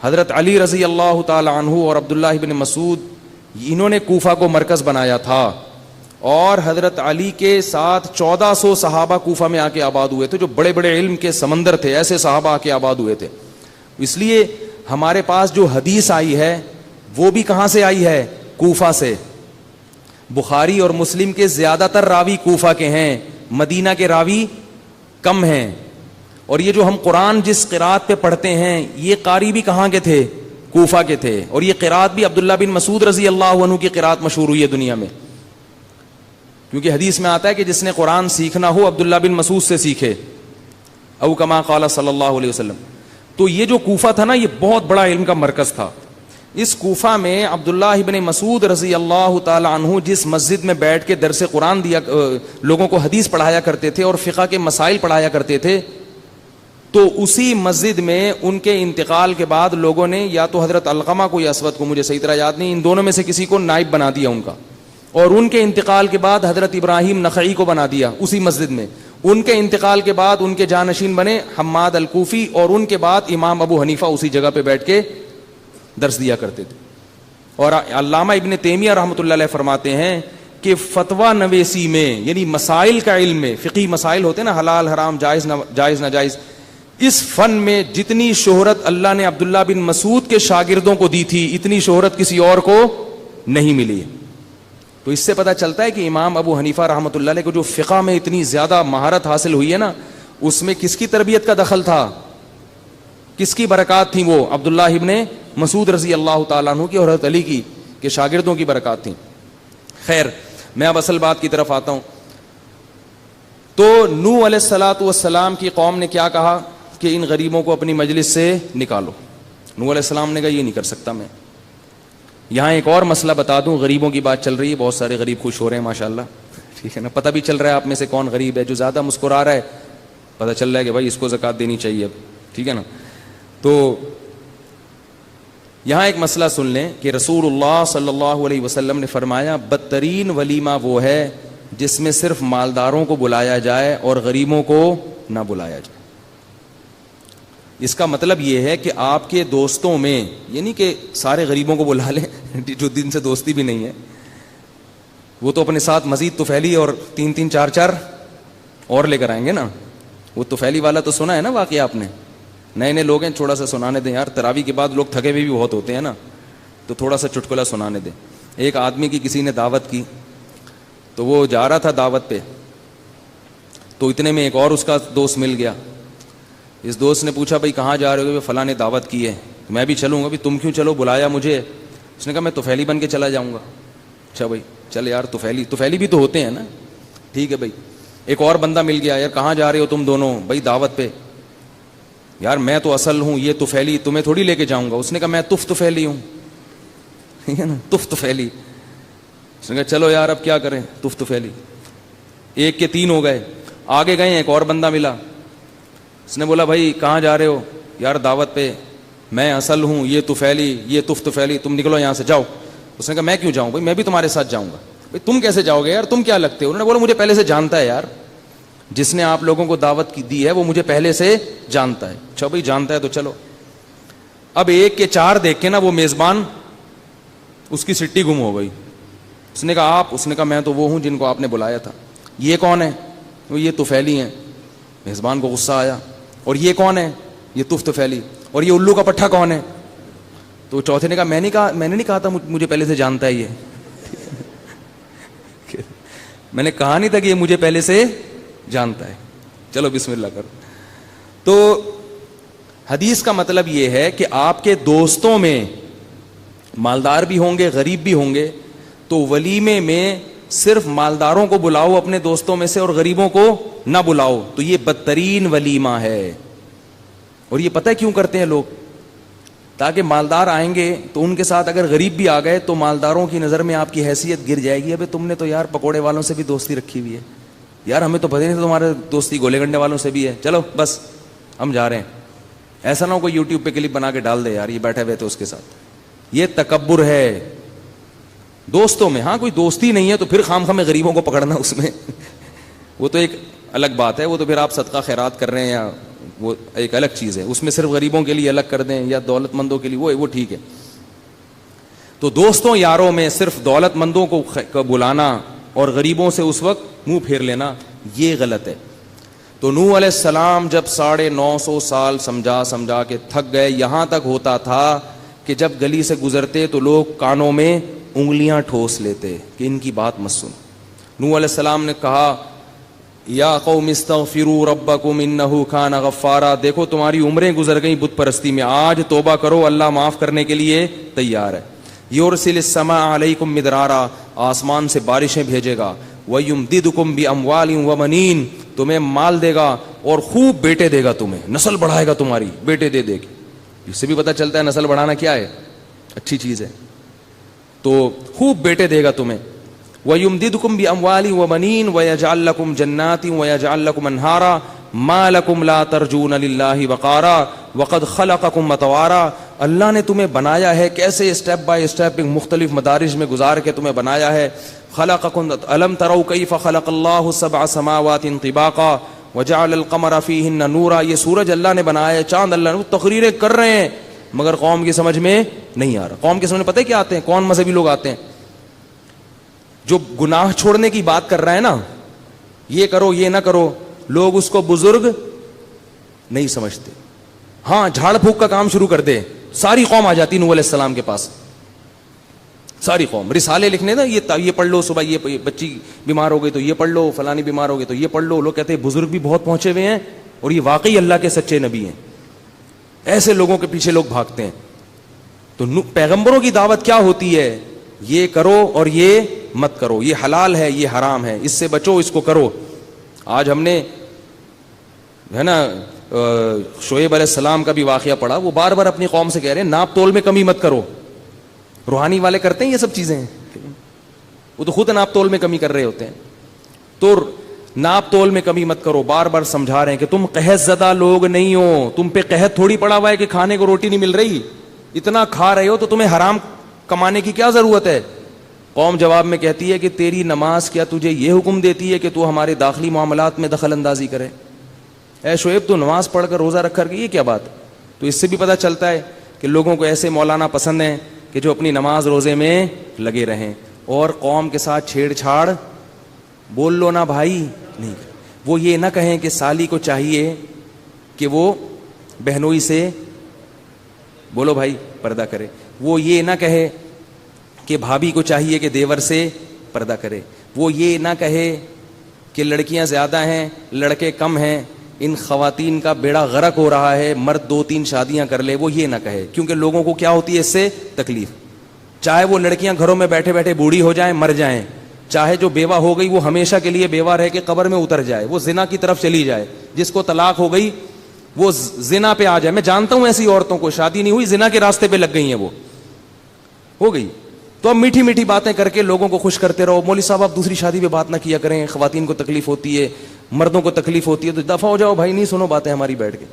Speaker 1: حضرت علی رضی اللہ تعالی عنہ اور عبداللہ بن مسعود, انہوں نے کوفہ کو مرکز بنایا تھا. اور حضرت علی کے ساتھ 1400 صحابہ کوفہ میں آ کے آباد ہوئے تھے, جو بڑے بڑے علم کے سمندر تھے, ایسے صحابہ آ کے آباد ہوئے تھے. اس لیے ہمارے پاس جو حدیث آئی ہے وہ بھی کہاں سے آئی ہے؟ کوفہ سے. بخاری اور مسلم کے زیادہ تر راوی کوفہ کے ہیں, مدینہ کے راوی کم ہیں. اور یہ جو ہم قرآن جس قرات پہ پڑھتے ہیں یہ قاری بھی کہاں کے تھے؟ کوفہ کے تھے. اور یہ قرات بھی عبداللہ بن مسعود رضی اللہ عنہ کی قرات مشہور ہوئی ہے دنیا میں. کیونکہ حدیث میں آتا ہے کہ جس نے قرآن سیکھنا ہو عبداللہ بن مسعود سے سیکھے، او کما قال صلی اللہ علیہ وسلم. تو یہ جو کوفہ تھا نا، یہ بہت بڑا علم کا مرکز تھا. اس کوفہ میں عبداللہ ابن مسعود رضی اللہ تعالی عنہ جس مسجد میں بیٹھ کے درس قرآن دیا، لوگوں کو حدیث پڑھایا کرتے تھے اور فقہ کے مسائل پڑھایا کرتے تھے، تو اسی مسجد میں ان کے انتقال کے بعد لوگوں نے یا تو حضرت علقمہ کو یا اسود کو، مجھے صحیح طرح یاد نہیں، ان دونوں میں سے کسی کو نائب بنا دیا ان کا، اور ان کے انتقال کے بعد حضرت ابراہیم نخعی کو بنا دیا اسی مسجد میں. ان کے انتقال کے بعد ان کے جانشین بنے حماد الکوفی، اور ان کے بعد امام ابو حنیفہ اسی جگہ پہ بیٹھ کے درس دیا کرتے تھے. اور علامہ ابن تیمیہ رحمۃ اللہ علیہ فرماتے ہیں کہ فتویٰ نویسی میں، یعنی مسائل کا علم میں، فقہی مسائل ہوتے ہیں نا، حلال حرام، جائز ناجائز، اس فن میں جتنی شہرت اللہ نے عبداللہ بن مسعود کے شاگردوں کو دی تھی، اتنی شہرت کسی اور کو نہیں ملی. تو اس سے پتہ چلتا ہے کہ امام ابو حنیفہ رحمۃ اللہ علیہ کو جو فقہ میں اتنی زیادہ مہارت حاصل ہوئی ہے نا، اس میں کس کی تربیت کا دخل تھا، کس کی برکات تھیں؟ وہ عبداللہ ابن مسعود رضی اللہ تعالیٰ عنہ کی اور حضرت علی کی کے شاگردوں کی برکات تھیں. خیر، میں اب اصل بات کی طرف آتا ہوں. تو نوح علیہ الصلاۃ والسلام کی قوم نے کیا کہا کہ ان غریبوں کو اپنی مجلس سے نکالو. نوح علیہ السلام نے کہا یہ نہیں کر سکتا میں. یہاں ایک اور مسئلہ بتا دوں، غریبوں کی بات چل رہی ہے، بہت سارے غریب خوش ہو رہے ہیں ماشاءاللہ، ٹھیک ہے نا، پتہ بھی چل رہا ہے آپ میں سے کون غریب ہے. جو زیادہ مسکرا رہا ہے پتہ چل رہا ہے کہ بھائی اس کو زکوٰۃ دینی چاہیے اب، ٹھیک ہے نا. تو یہاں ایک مسئلہ سن لیں کہ رسول اللہ صلی اللہ علیہ وسلم نے فرمایا بدترین ولیمہ وہ ہے جس میں صرف مالداروں کو بلایا جائے اور غریبوں کو نہ بلایا جائے. اس کا مطلب یہ ہے کہ آپ کے دوستوں میں، یعنی کہ سارے غریبوں کو بلا لیں جو دن سے دوستی بھی نہیں ہے، وہ تو اپنے ساتھ مزید طفیلی اور 3 4 اور لے کر آئیں گے نا. وہ طفیلی والا تو سنا ہے نا واقعہ آپ نے، نئے لوگ ہیں، تھوڑا سا سنانے دیں یار، تراویح کے بعد لوگ تھکے ہوئے بھی بہت ہوتے ہیں نا، تو تھوڑا سا چٹکلا سنانے دیں. ایک آدمی کی کسی نے دعوت کی، تو وہ جا رہا تھا دعوت پہ، تو اتنے میں ایک اور اس کا دوست مل گیا. اس دوست نے پوچھا بھائی کہاں جا رہے ہو؟ فلاں نے دعوت کی ہے. میں بھی چلوں گا. بھی تم کیوں چلو، بلایا مجھے. اس نے کہا میں طفیلی بن کے چلا جاؤں گا. اچھا بھائی چل یار، طفیلی بھی تو ہوتے ہیں نا، ٹھیک ہے بھائی. ایک اور بندہ مل گیا، یار کہاں جا رہے ہو تم دونوں؟ بھائی دعوت پہ. یار میں تو اصل ہوں، یہ طفیلی، تمہیں تھوڑی لے کے جاؤں گا. اس نے کہا میں طفیلی ہوں، ٹھیک ہے نا، طفیلی. اس نے کہا چلو یار اب کیا کریں، طفیلی. 1 کے 3 ہو گئے. آگے گئے، ایک اور بندہ ملا. اس نے بولا بھائی کہاں جا رہے ہو؟ یار دعوت پہ. میں اصل ہوں، یہ طفیلی، یہ طفیلی، تم نکلو یہاں سے، جاؤ. اس نے کہا میں کیوں جاؤں بھائی، میں بھی تمہارے ساتھ جاؤں گا. بھائی تم کیسے جاؤ گے یار، تم کیا لگتے ہو؟ انہوں نے بولا مجھے پہلے سے جانتا ہے یار، جس نے آپ لوگوں کو دعوت کی دی ہے وہ مجھے پہلے سے جانتا ہے. اچھا بھائی جانتا ہے تو چلو. اب 1 کے 4 دیکھ کے نا وہ میزبان، اس کی سٹی گم ہو گئی. اس نے کہا آپ؟ اس نے کہا میں تو وہ ہوں جن کو آپ نے بلایا تھا. یہ کون ہے؟ وہ یہ طفیلی ہیں. میزبان کو غصہ آیا. اور یہ کون ہے؟ یہ طفیلی. اور یہ الو کا پٹھا کون ہے؟ تو چوتھے نے کہا میں نے نہیں کہا تھا مجھے پہلے سے جانتا ہے یہ. میں نے کہا نہیں تھا کہ یہ مجھے پہلے سے جانتا ہے. چلو بسم اللہ کرو. تو حدیث کا مطلب یہ ہے کہ آپ کے دوستوں میں مالدار بھی ہوں گے، غریب بھی ہوں گے، تو ولیمے میں صرف مالداروں کو بلاؤ اپنے دوستوں میں سے اور غریبوں کو نہ بلاؤ. تو یہ بدترین ولیمہ ہے. اور یہ پتہ ہے کیوں کرتے ہیں لوگ؟ تاکہ مالدار آئیں گے تو ان کے ساتھ اگر غریب بھی آ گئے تو مالداروں کی نظر میں آپ کی حیثیت گر جائے گی. ابے تم نے تو یار پکوڑے والوں سے بھی دوستی رکھی ہوئی ہے یار، ہمیں تو پتہ نہیں تھا تمہارے دوستی گولے گنڈے والوں سے بھی ہے. چلو بس ہم جا رہے ہیں. ایسا نہ ہو کوئی یوٹیوب پہ کلپ بنا کے ڈال دے یار یہ بیٹھے ہوئے تھے اس کے ساتھ. یہ تکبر ہے دوستوں میں. ہاں کوئی دوستی نہیں ہے تو پھر خام خام غریبوں کو پکڑنا اس میں وہ تو ایک الگ بات ہے. وہ تو پھر آپ صدقہ خیرات کر رہے ہیں یا وہ ایک الگ چیز ہے. اس میں صرف غریبوں کے لیے الگ کر دیں یا دولت مندوں کے لیے، وہ ٹھیک ہے. تو دوستوں یاروں میں صرف دولت مندوں کو بلانا اور غریبوں سے اس وقت منہ پھیر لینا، یہ غلط ہے. تو نوح علیہ السلام جب 950 سال سمجھا کے تھک گئے، یہاں تک ہوتا تھا کہ جب گلی سے گزرتے تو لوگ کانوں میں انگلیاں ٹھوس لیتے کہ ان کی بات مت سن. نوح علیہ السلام نے کہا یا قوم استغفروا ربکم انہ کان غفارا. دیکھو تمہاری عمریں گزر گئیں بت پرستی میں، آج توبہ کرو، اللہ معاف کرنے کے لیے تیار ہے. یرسل السماء علیکم مدرارا، آسمان سے بارشیں بھیجے گا. وَيُمْدِدُكُمْ بِأَمْوَالٍ وَبَنِينَ, تمہیں مال دے گا اور خوب بیٹے دے گا, تمہیں نسل بڑھائے گا تمہاری, بیٹے دے دے گی. اس سے بھی پتہ چلتا ہے نسل بڑھانا کیا ہے, اچھی چیز ہے. تو خوب بیٹے دے گا تمہیں. وَيُمْدِدُكُمْ بِأَمْوَالٍ وَبَنِينَ وَيَجْعَلْ لَكُمْ جَنَّاتٍ وَيَجْعَلْ لَكُمْ أَنْهَارًا مَا لَكُمْ لَا تَرْجُونَ لِلَّهِ وَقَارًا وَقَدْ خَلَقَكُمْ أَطْوَارًا, اللہ نے تمہیں بنایا ہے کیسے, اسٹیپ بائی اسٹیپ مختلف مدارج میں گزار کے تمہیں بنایا ہے. خَلَقَكُمْ أَلَمْ تَرَوْا كَيْفَ خَلَقَ اللَّهُ سَبْعَ سَمَاوَاتٍ طِبَاقًا وَجَعَلَ الْقَمَرَ فِيهِنَّ نُورًا, یہ سورج اللہ نے بنایا ہے, چاند اللہ نے, تقریریں کر رہے ہیں مگر قوم کی سمجھ میں نہیں آ رہا. قوم کی سمجھ میں پتہ ہے کیا آتے ہیں, کون مذہبی لوگ آتے ہیں جو گناہ چھوڑنے کی بات کر رہا ہے نا, یہ کرو یہ نہ کرو, لوگ اس کو بزرگ نہیں سمجھتے. ہاں جھاڑ پھونک کا کام شروع کر دے, ساری قوم آ جاتی نوح علیہ السلام کے پاس, ساری قوم رسالے لکھنے نا, یہ پڑھ لو, صبح یہ بچی بیمار ہو گئی تو یہ پڑھ لو, فلانی بیمار ہو گئی تو یہ پڑھ لو. لوگ کہتے ہیں بزرگ بھی بہت پہنچے ہوئے ہیں اور یہ واقعی اللہ کے سچے نبی ہیں. ایسے لوگوں کے پیچھے لوگ بھاگتے ہیں. تو پیغمبروں کی دعوت کیا ہوتی ہے, یہ کرو اور یہ مت کرو, یہ حلال ہے یہ حرام ہے, اس سے بچو اس کو کرو. آج ہم نے ہے نا شعیب علیہ السلام کا بھی واقعہ پڑھا, وہ بار بار اپنی قوم سے کہہ رہے ہیں ناپ تول میں کمی مت کرو. روحانی والے کرتے ہیں یہ سب چیزیں, وہ تو خود ناپ تول میں کمی کر رہے ہوتے ہیں. تو ناپ تول میں کمی مت کرو, بار بار سمجھا رہے ہیں کہ تم قحط زدہ لوگ نہیں ہو, تم پہ قحط تھوڑی پڑا ہوا ہے کہ کھانے کو روٹی نہیں مل رہی, اتنا کھا رہے ہو تو تمہیں حرام کمانے کی کیا ضرورت ہے. قوم جواب میں کہتی ہے کہ تیری نماز کیا تجھے یہ حکم دیتی ہے کہ تو ہمارے داخلی معاملات میں دخل اندازی کرے. اے شعیب تو نماز پڑھ کر روزہ رکھ کر کے یہ کیا بات. تو اس سے بھی پتہ چلتا ہے کہ لوگوں کو ایسے مولانا پسند ہیں کہ جو اپنی نماز روزے میں لگے رہیں اور قوم کے ساتھ چھیڑ چھاڑ بول لو نا بھائی نہیں. وہ یہ نہ کہیں کہ سالی کو چاہیے کہ وہ بہنوئی سے بولو بھائی پردہ کرے, وہ یہ نہ کہے کہ بھابھی کو چاہیے کہ دیور سے پردہ کرے, وہ یہ نہ کہے کہ لڑکیاں زیادہ ہیں لڑکے کم ہیں, ان خواتین کا بیڑا غرق ہو رہا ہے, مرد 2-3 شادیاں کر لے, وہ یہ نہ کہے. کیونکہ لوگوں کو کیا ہوتی ہے اس سے تکلیف, چاہے وہ لڑکیاں گھروں میں بیٹھے بیٹھے بوڑھی ہو جائیں مر جائیں, چاہے جو بیوہ ہو گئی وہ ہمیشہ کے لیے بیوہ رہ کے قبر میں اتر جائے, وہ زنا کی طرف چلی جائے, جس کو طلاق ہو گئی وہ زنا پہ آ جائے. میں جانتا ہوں ایسی عورتوں کو, شادی نہیں ہوئی زنا کے راستے پہ لگ گئی ہیں, وہ ہو گئی. تو اب میٹھی میٹھی باتیں کر کے لوگوں کو خوش کرتے رہو. مولوی صاحب آپ دوسری شادی پہ بات نہ کیا کریں, خواتین کو تکلیف ہوتی ہے, مردوں کو تکلیف ہوتی ہے, تو دفع ہو جاؤ بھائی, نہیں سنو باتیں ہماری بیٹھ کے.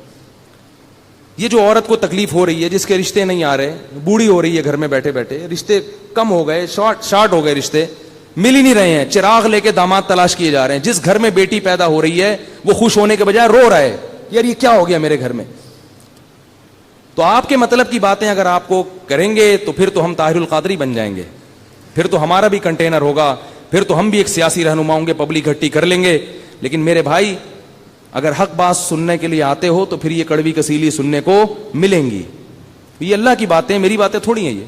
Speaker 1: یہ جو عورت کو تکلیف ہو رہی ہے, جس کے رشتے نہیں آ رہے, بوڑھی ہو رہی ہے گھر میں بیٹھے بیٹھے, رشتے کم ہو گئے, شارٹ ہو گئے, رشتے مل ہی نہیں رہے ہیں, چراغ لے کے داماد تلاش کیے جا رہے ہیں. جس گھر میں بیٹی پیدا ہو رہی ہے وہ خوش ہونے کے بجائے رو رہا ہے, یار یہ کیا ہو گیا میرے گھر میں. تو آپ کے مطلب کی باتیں اگر آپ کو کریں گے تو پھر تو ہم طاہر القادری بن جائیں گے, پھر تو ہمارا بھی کنٹینر ہوگا, پھر تو ہم بھی ایک سیاسی رہنما ہوں گے, پبلک اکٹھی کر لیں گے. لیکن میرے بھائی اگر حق بات سننے کے لیے آتے ہو تو پھر یہ کڑوی کسیلی سننے کو ملیں گی. یہ اللہ کی باتیں, میری باتیں تھوڑی ہیں. یہ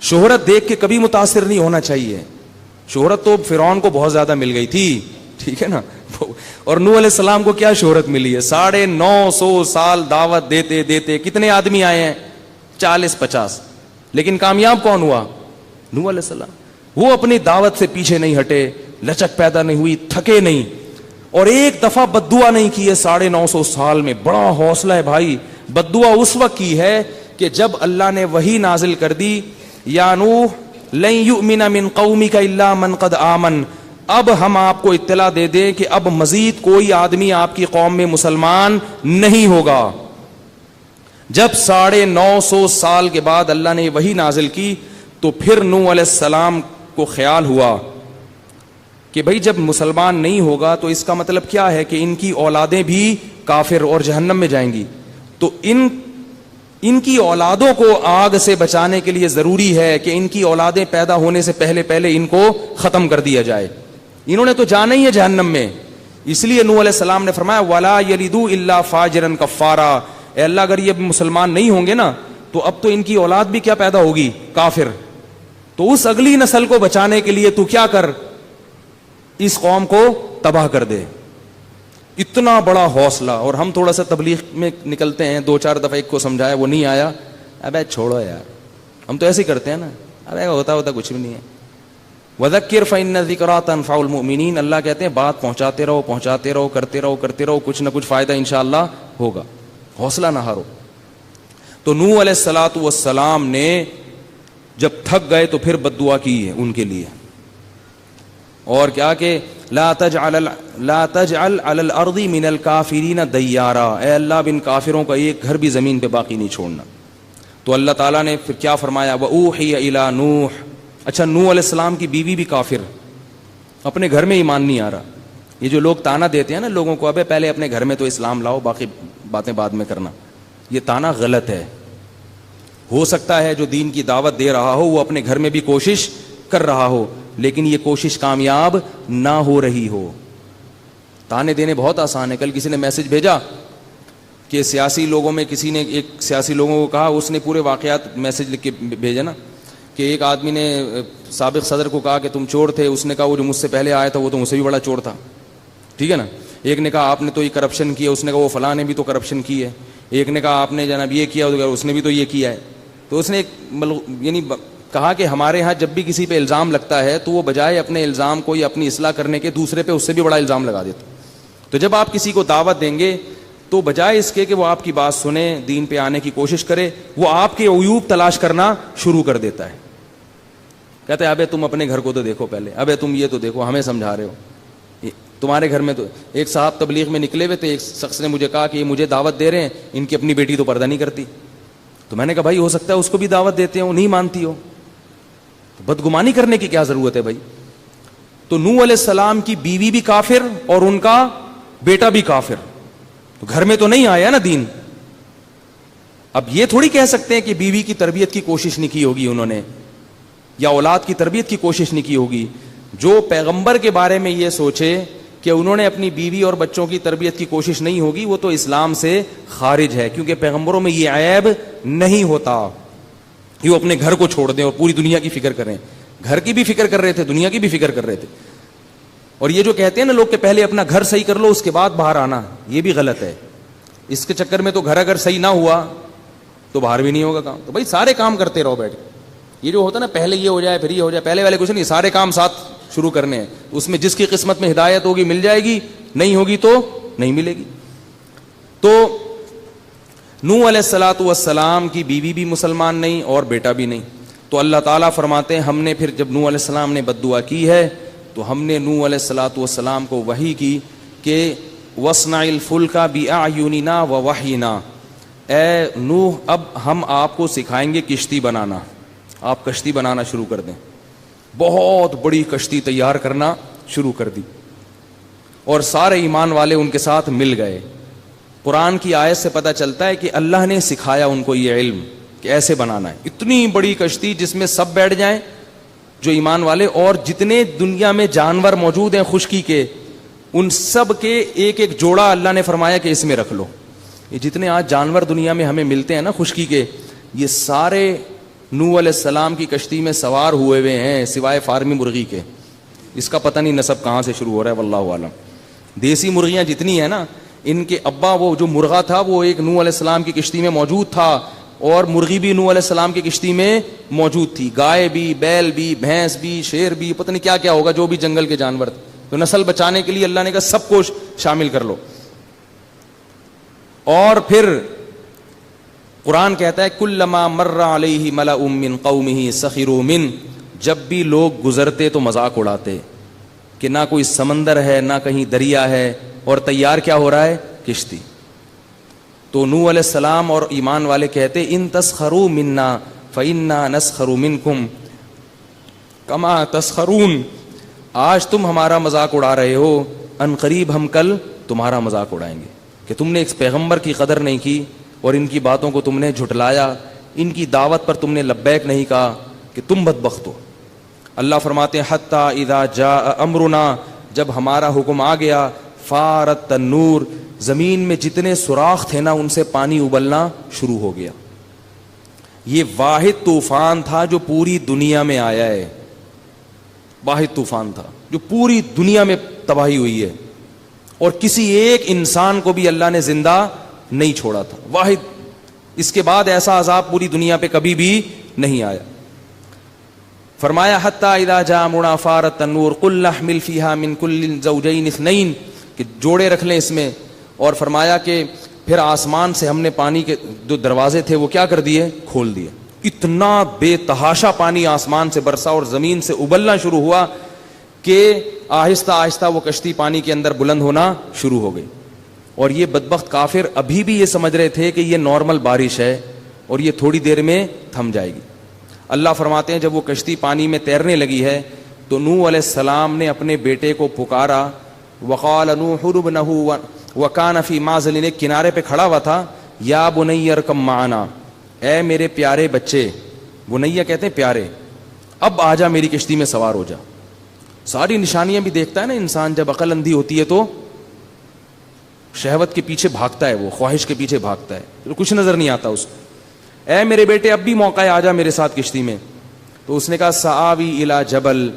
Speaker 1: شہرت دیکھ کے کبھی متاثر نہیں ہونا چاہیے. شہرت تو فرعون کو بہت زیادہ مل گئی تھی, ٹھیک ہے نا, اور نوح علیہ السلام کو کیا شہرت ملی ہے, 950 سال دعوت دیتے دیتے کتنے آدمی آئے ہیں, 40-50, لیکن کامیاب کون ہوا, نوح علیہ السلام. وہ اپنی دعوت سے پیچھے نہیں ہٹے, لچک پیدا نہیں ہوئی, تھکے نہیں, اور ایک دفعہ بددعا نہیں کی ہے 950 سال میں. بڑا حوصلہ ہے بھائی. بددعا اس وقت کی ہے کہ جب اللہ نے وحی نازل کر دی, یا نوح لن یؤمن من قومک الا من قد آمن, اب ہم آپ کو اطلاع دے دیں کہ اب مزید کوئی آدمی آپ کی قوم میں مسلمان نہیں ہوگا. جب 950 سال کے بعد اللہ نے وحی نازل کی تو پھر نوح علیہ السلام کو خیال ہوا کہ بھئی جب مسلمان نہیں ہوگا تو اس کا مطلب کیا ہے کہ ان کی اولادیں بھی کافر اور جہنم میں جائیں گی. تو ان کی اولادوں کو آگ سے بچانے کے لیے ضروری ہے کہ ان کی اولادیں پیدا ہونے سے پہلے ان کو ختم کر دیا جائے. انہوں نے تو جانا ہی ہے جہنم میں. اس لیے نوح علیہ السلام نے فرمایا وَلَا يَلِدُوا إِلَّا فَاجِرًا كَفَّارًا, اے اللہ اگر یہ مسلمان نہیں ہوں گے نا تو اب تو ان کی اولاد بھی کیا پیدا ہوگی, کافر. تو اس اگلی نسل کو بچانے کے لیے تو کیا کر, اس قوم کو تباہ کر دے. اتنا بڑا حوصلہ. اور ہم تھوڑا سا تبلیغ میں نکلتے ہیں, 2-4 دفعہ ایک کو سمجھایا وہ نہیں آیا, ابے چھوڑو یار, ہم تو ایسے ہی کرتے ہیں نا, ارے ہوتا کچھ بھی نہیں ہے, وذکر فإن الذکریٰ تنفع المؤمنین، اللہ کہتے ہیں بات پہنچاتے رہو، کرتے رہو، کچھ نہ کچھ فائدہ انشاءاللہ ہوگا، حوصلہ نہ ہارو۔ تو نوح علیہ الصلوۃ والسلام نے جب تھک گئے تو پھر بد دعا کی ہے ان کے لیے، اور کیا کہ لا تجعل علی الارض من الکافرین دیارا، اے اللہ ان کافروں کا ایک گھر بھی زمین پہ باقی نہیں چھوڑنا۔ تو اللہ تعالیٰ نے پھر کیا فرمایا، وَأُوحِيَ إِلَىٰ نوح، اچھا نوح علیہ السلام کی بیوی بھی کافر، اپنے گھر میں ایمان نہیں آ رہا۔ یہ جو لوگ تانا دیتے ہیں نا لوگوں کو، ابے پہلے اپنے گھر میں تو اسلام لاؤ، باقی باتیں بعد میں کرنا، یہ تانا غلط ہے۔ ہو سکتا ہے جو دین کی دعوت دے رہا ہو وہ اپنے گھر میں بھی کوشش کر رہا ہو، لیکن یہ کوشش کامیاب نہ ہو رہی ہو۔ تانے دینے بہت آسان ہے۔ کل کسی نے میسج بھیجا کہ سیاسی لوگوں میں کسی نے، ایک سیاسی لوگوں کو کہا، اس نے پورے واقعات میسج لکھ کے بھیجا نا، کہ ایک آدمی نے سابق صدر کو کہا کہ تم چور تھے، اس نے کہا وہ جو مجھ سے پہلے آیا تھا وہ تو مجھ سے بھی بڑا چور تھا، ٹھیک ہے نا۔ ایک نے کہا آپ نے تو یہ کرپشن کیا، اس نے کہا وہ فلاں نے بھی تو کرپشن کی ہے۔ ایک نے کہا آپ نے جناب یہ کیا، اس نے بھی تو یہ کیا ہے۔ تو اس نے یعنی کہا کہ ہمارے ہاں جب بھی کسی پہ الزام لگتا ہے تو وہ بجائے اپنے الزام کو یا اپنی اصلاح کرنے کے دوسرے پہ اس سے بھی بڑا الزام لگا دیتا۔ تو جب آپ کسی کو دعوت دیں گے تو بجائے اس کے کہ وہ آپ کی بات سنے، دین پہ آنے کی کوشش کرے، وہ آپ کے عیوب تلاش کرنا شروع کر دیتا ہے۔ کہتے ہیں ابے تم اپنے گھر کو تو دیکھو پہلے، ابے تم یہ تو دیکھو، ہمیں سمجھا رہے ہو، تمہارے گھر میں تو۔ ایک صاحب تبلیغ میں نکلے ہوئے تھے، ایک شخص نے مجھے کہا کہ یہ مجھے دعوت دے رہے ہیں، ان کی اپنی بیٹی تو پردہ نہیں کرتی۔ تو میں نے کہا بھائی ہو سکتا ہے اس کو بھی دعوت دیتے ہو، نہیں مانتی ہو، تو بدگمانی کرنے کی کیا ضرورت ہے بھائی۔ تو نوح علیہ السلام کی بیوی بھی کافر اور ان کا بیٹا بھی کافر، تو گھر میں تو نہیں آیا نا دین۔ اب یہ تھوڑی کہہ سکتے ہیں کہ بیوی کی تربیت کی کوشش نہیں کی ہوگی انہوں نے، یا اولاد کی تربیت کی کوشش نہیں کی ہوگی۔ جو پیغمبر کے بارے میں یہ سوچے کہ انہوں نے اپنی بیوی اور بچوں کی تربیت کی کوشش نہیں ہوگی، وہ تو اسلام سے خارج ہے، کیونکہ پیغمبروں میں یہ عیب نہیں ہوتا کہ وہ اپنے گھر کو چھوڑ دیں اور پوری دنیا کی فکر کریں۔ گھر کی بھی فکر کر رہے تھے، دنیا کی بھی فکر کر رہے تھے۔ اور یہ جو کہتے ہیں نا لوگ کہ پہلے اپنا گھر صحیح کر لو اس کے بعد باہر آنا، یہ بھی غلط ہے۔ اس کے چکر میں تو گھر اگر صحیح نہ ہوا تو باہر بھی نہیں ہوگا کام۔ تو بھائی سارے کام کرتے رہو بیٹھ کے۔ یہ جو ہوتا ہے نا پہلے یہ ہو جائے پھر یہ ہو جائے، پہلے والے کچھ نہیں، سارے کام ساتھ شروع کرنے ہیں۔ اس میں جس کی قسمت میں ہدایت ہوگی مل جائے گی، نہیں ہوگی تو نہیں ملے گی۔ تو نوح علیہ الصلوۃ والسلام کی بیوی بھی مسلمان نہیں اور بیٹا بھی نہیں۔ تو اللہ تعالیٰ فرماتے ہیں ہم نے پھر جب نوح علیہ السلام نے بد دعا کی ہے تو ہم نے نوح علیہ الصلوۃ والسلام کو وحی کی کہ وَاصْنَعِ الْفُلْكَ بِأَعْيُنِنَا وَوَحْيِنَا، اے نوح اب ہم آپ کو سکھائیں گے کشتی بنانا، آپ کشتی بنانا شروع کر دیں۔ بہت بڑی کشتی تیار کرنا شروع کر دی اور سارے ایمان والے ان کے ساتھ مل گئے۔ قرآن کی آیت سے پتہ چلتا ہے کہ اللہ نے سکھایا ان کو یہ علم کہ ایسے بنانا ہے۔ اتنی بڑی کشتی جس میں سب بیٹھ جائیں جو ایمان والے، اور جتنے دنیا میں جانور موجود ہیں خشکی کے، ان سب کے ایک ایک جوڑا اللہ نے فرمایا کہ اس میں رکھ لو۔ یہ جتنے آج جانور دنیا میں ہمیں ملتے ہیں نا خشکی کے، یہ سارے نوح علیہ السلام کی کشتی میں سوار ہوئے ہوئے ہیں سوائے فارمی مرغی کے۔ اس کا پتہ نہیں نسب کہاں سے شروع ہو رہا ہے واللہ عالم۔ دیسی مرغیاں جتنی ہیں نا، ان کے ابا وہ جو مرغا تھا وہ ایک نوح علیہ السلام کی کشتی میں موجود تھا، اور مرغی بھی نوح علیہ السلام کی کشتی میں موجود تھی، گائے بھی، بیل بھی، بھینس بھی، شیر بھی، پتہ نہیں کیا کیا ہوگا جو بھی جنگل کے جانور تھے۔ تو نسل بچانے کے لیے اللہ نے کہا سب کو شامل کر لو۔ اور پھر قرآن کہتا ہے کلما مر علیہ ملأ من قومہ سخروا منہ، جب بھی لوگ گزرتے تو مذاق اڑاتے کہ نہ کوئی سمندر ہے نہ کہیں دریا ہے، اور تیار کیا ہو رہا ہے؟ کشتی۔ تو نوح علیہ السلام اور ایمان والے کہتے ان تسخروا منا فإنا نسخر منکم کما تسخرون، آج تم ہمارا مذاق اڑا رہے ہو، ان قریب ہم کل تمہارا مذاق اڑائیں گے کہ تم نے ایک پیغمبر کی قدر نہیں کی اور ان کی باتوں کو تم نے جھٹلایا، ان کی دعوت پر تم نے لبیک نہیں کہا، کہ تم بدبخت ہو۔ اللہ فرماتے ہیں حتی اذا جاء امرنا، جب ہمارا حکم آ گیا، فارت تنور، زمین میں جتنے سوراخ تھے نا ان سے پانی ابلنا شروع ہو گیا۔ یہ واحد طوفان تھا جو پوری دنیا میں آیا ہے، واحد طوفان تھا جو پوری دنیا میں تباہی ہوئی ہے، اور کسی ایک انسان کو بھی اللہ نے زندہ نہیں چھوڑا تھا، واحد۔ اس کے بعد ایسا عذاب پوری دنیا پہ کبھی بھی نہیں آیا۔ فرمایا حتی اذا جاء امرنا فارت النور قل نحمل فیہا من کل زوجین اثنین، کہ جوڑے رکھ لیں اس میں. اور فرمایا کہ پھر آسمان سے ہم نے پانی کے جو دروازے تھے وہ کیا کر دیے؟ کھول دیے. اتنا بے تحاشا پانی آسمان سے برسا اور زمین سے ابلنا شروع ہوا کہ آہستہ آہستہ وہ کشتی پانی کے اندر بلند ہونا شروع ہو گئی. اور یہ بدبخت کافر ابھی بھی یہ سمجھ رہے تھے کہ یہ نارمل بارش ہے اور یہ تھوڑی دیر میں تھم جائے گی. اللہ فرماتے ہیں جب وہ کشتی پانی میں تیرنے لگی ہے تو نوح علیہ السلام نے اپنے بیٹے کو پکارا. وقال نوح ابنہ وکان فی معزل، ایک کنارے پہ کھڑا ہوا تھا. یا بنی ارکب معنا، اے میرے پیارے بچے، بنیا کہتے ہیں پیارے، اب آ جا میری کشتی میں سوار ہو جا. ساری نشانیاں بھی دیکھتا ہے نا انسان، جب عقل اندھی ہوتی ہے تو شہوت کے پیچھے بھاگتا ہے، وہ خواہش کے پیچھے بھاگتا ہے، کچھ نظر نہیں آتا اس کو. اے میرے بیٹے اب بھی موقع ہے، آ جا میرے ساتھ کشتی میں. تو اس نے کہا سآوی الی جبل،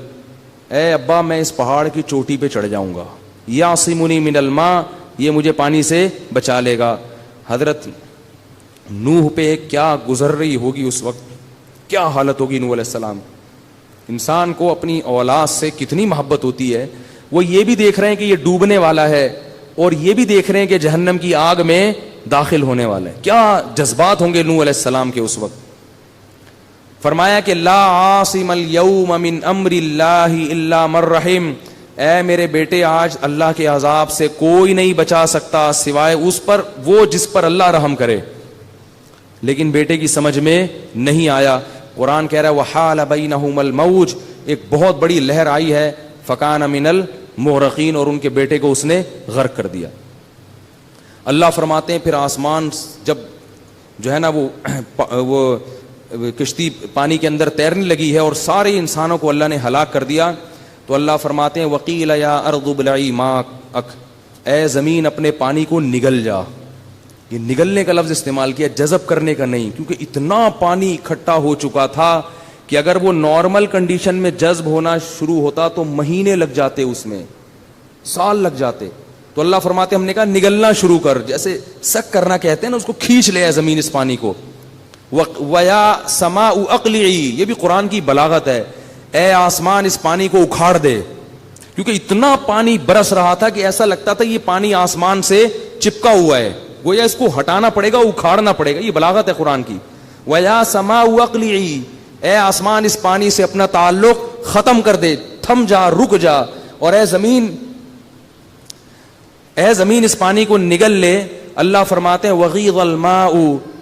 Speaker 1: اے ابا میں اس پہاڑ کی چوٹی پہ چڑھ جاؤں گا. یعصمنی من الماء، یہ مجھے پانی سے بچا لے گا. حضرت نوح پہ کیا گزر رہی ہوگی اس وقت، کیا حالت ہوگی نوح علیہ السلام. انسان کو اپنی اولاد سے کتنی محبت ہوتی ہے. وہ یہ بھی دیکھ رہے ہیں کہ یہ ڈوبنے والا ہے اور یہ بھی دیکھ رہے ہیں کہ جہنم کی آگ میں داخل ہونے والا ہے. کیا جذبات ہوں گے نوح علیہ السلام کے اس وقت. فرمایا کہ لا عاصم اليوم من امر اللہ الا من رحم، اے میرے بیٹے آج اللہ کے عذاب سے کوئی نہیں بچا سکتا سوائے اس پر وہ جس پر اللہ رحم کرے. لیکن بیٹے کی سمجھ میں نہیں آیا. قرآن کہہ رہا ہے وحال بینہم الموج، ایک بہت بڑی لہر آئی ہے، فکان من المغرقین، اور ان کے بیٹے کو اس نے غرق کر دیا. اللہ فرماتے ہیں پھر آسمان جب جو ہے نا وہ کشتی پانی کے اندر تیرنے لگی ہے اور سارے انسانوں کو اللہ نے ہلاک کر دیا، تو اللہ فرماتے ہیں وقیل یا ارض ابلعی ماءک، اے زمین اپنے پانی کو نگل جا. یہ نگلنے کا لفظ استعمال کیا، جذب کرنے کا نہیں، کیونکہ اتنا پانی اکٹھا ہو چکا تھا کہ اگر وہ نارمل کنڈیشن میں جذب ہونا شروع ہوتا تو مہینے لگ جاتے، اس میں سال لگ جاتے. تو اللہ فرماتے ہم نے کہا نگلنا شروع کر، جیسے سک کرنا کہتے ہیں نا، اس کو کھینچ لے زمین اس پانی کو. وَيَا سَمَاءُ أَقْلِعِي، یہ بھی قرآن کی بلاغت ہے، اے آسمان اس پانی کو اکھاڑ دے. کیونکہ اتنا پانی برس رہا تھا کہ ایسا لگتا تھا یہ پانی آسمان سے چپکا ہوا ہے، گویا اس کو ہٹانا پڑے گا، اکھاڑنا پڑے گا. یہ بلاغت ہے قرآن کی. وَيَا سَمَاءُ أَقْلِعِي، اے آسمان اس پانی سے اپنا تعلق ختم کر دے، تھم جا، رک جا. اور اے زمین اس پانی کو نگل لے. اللہ فرماتے ہیں وغیض الماء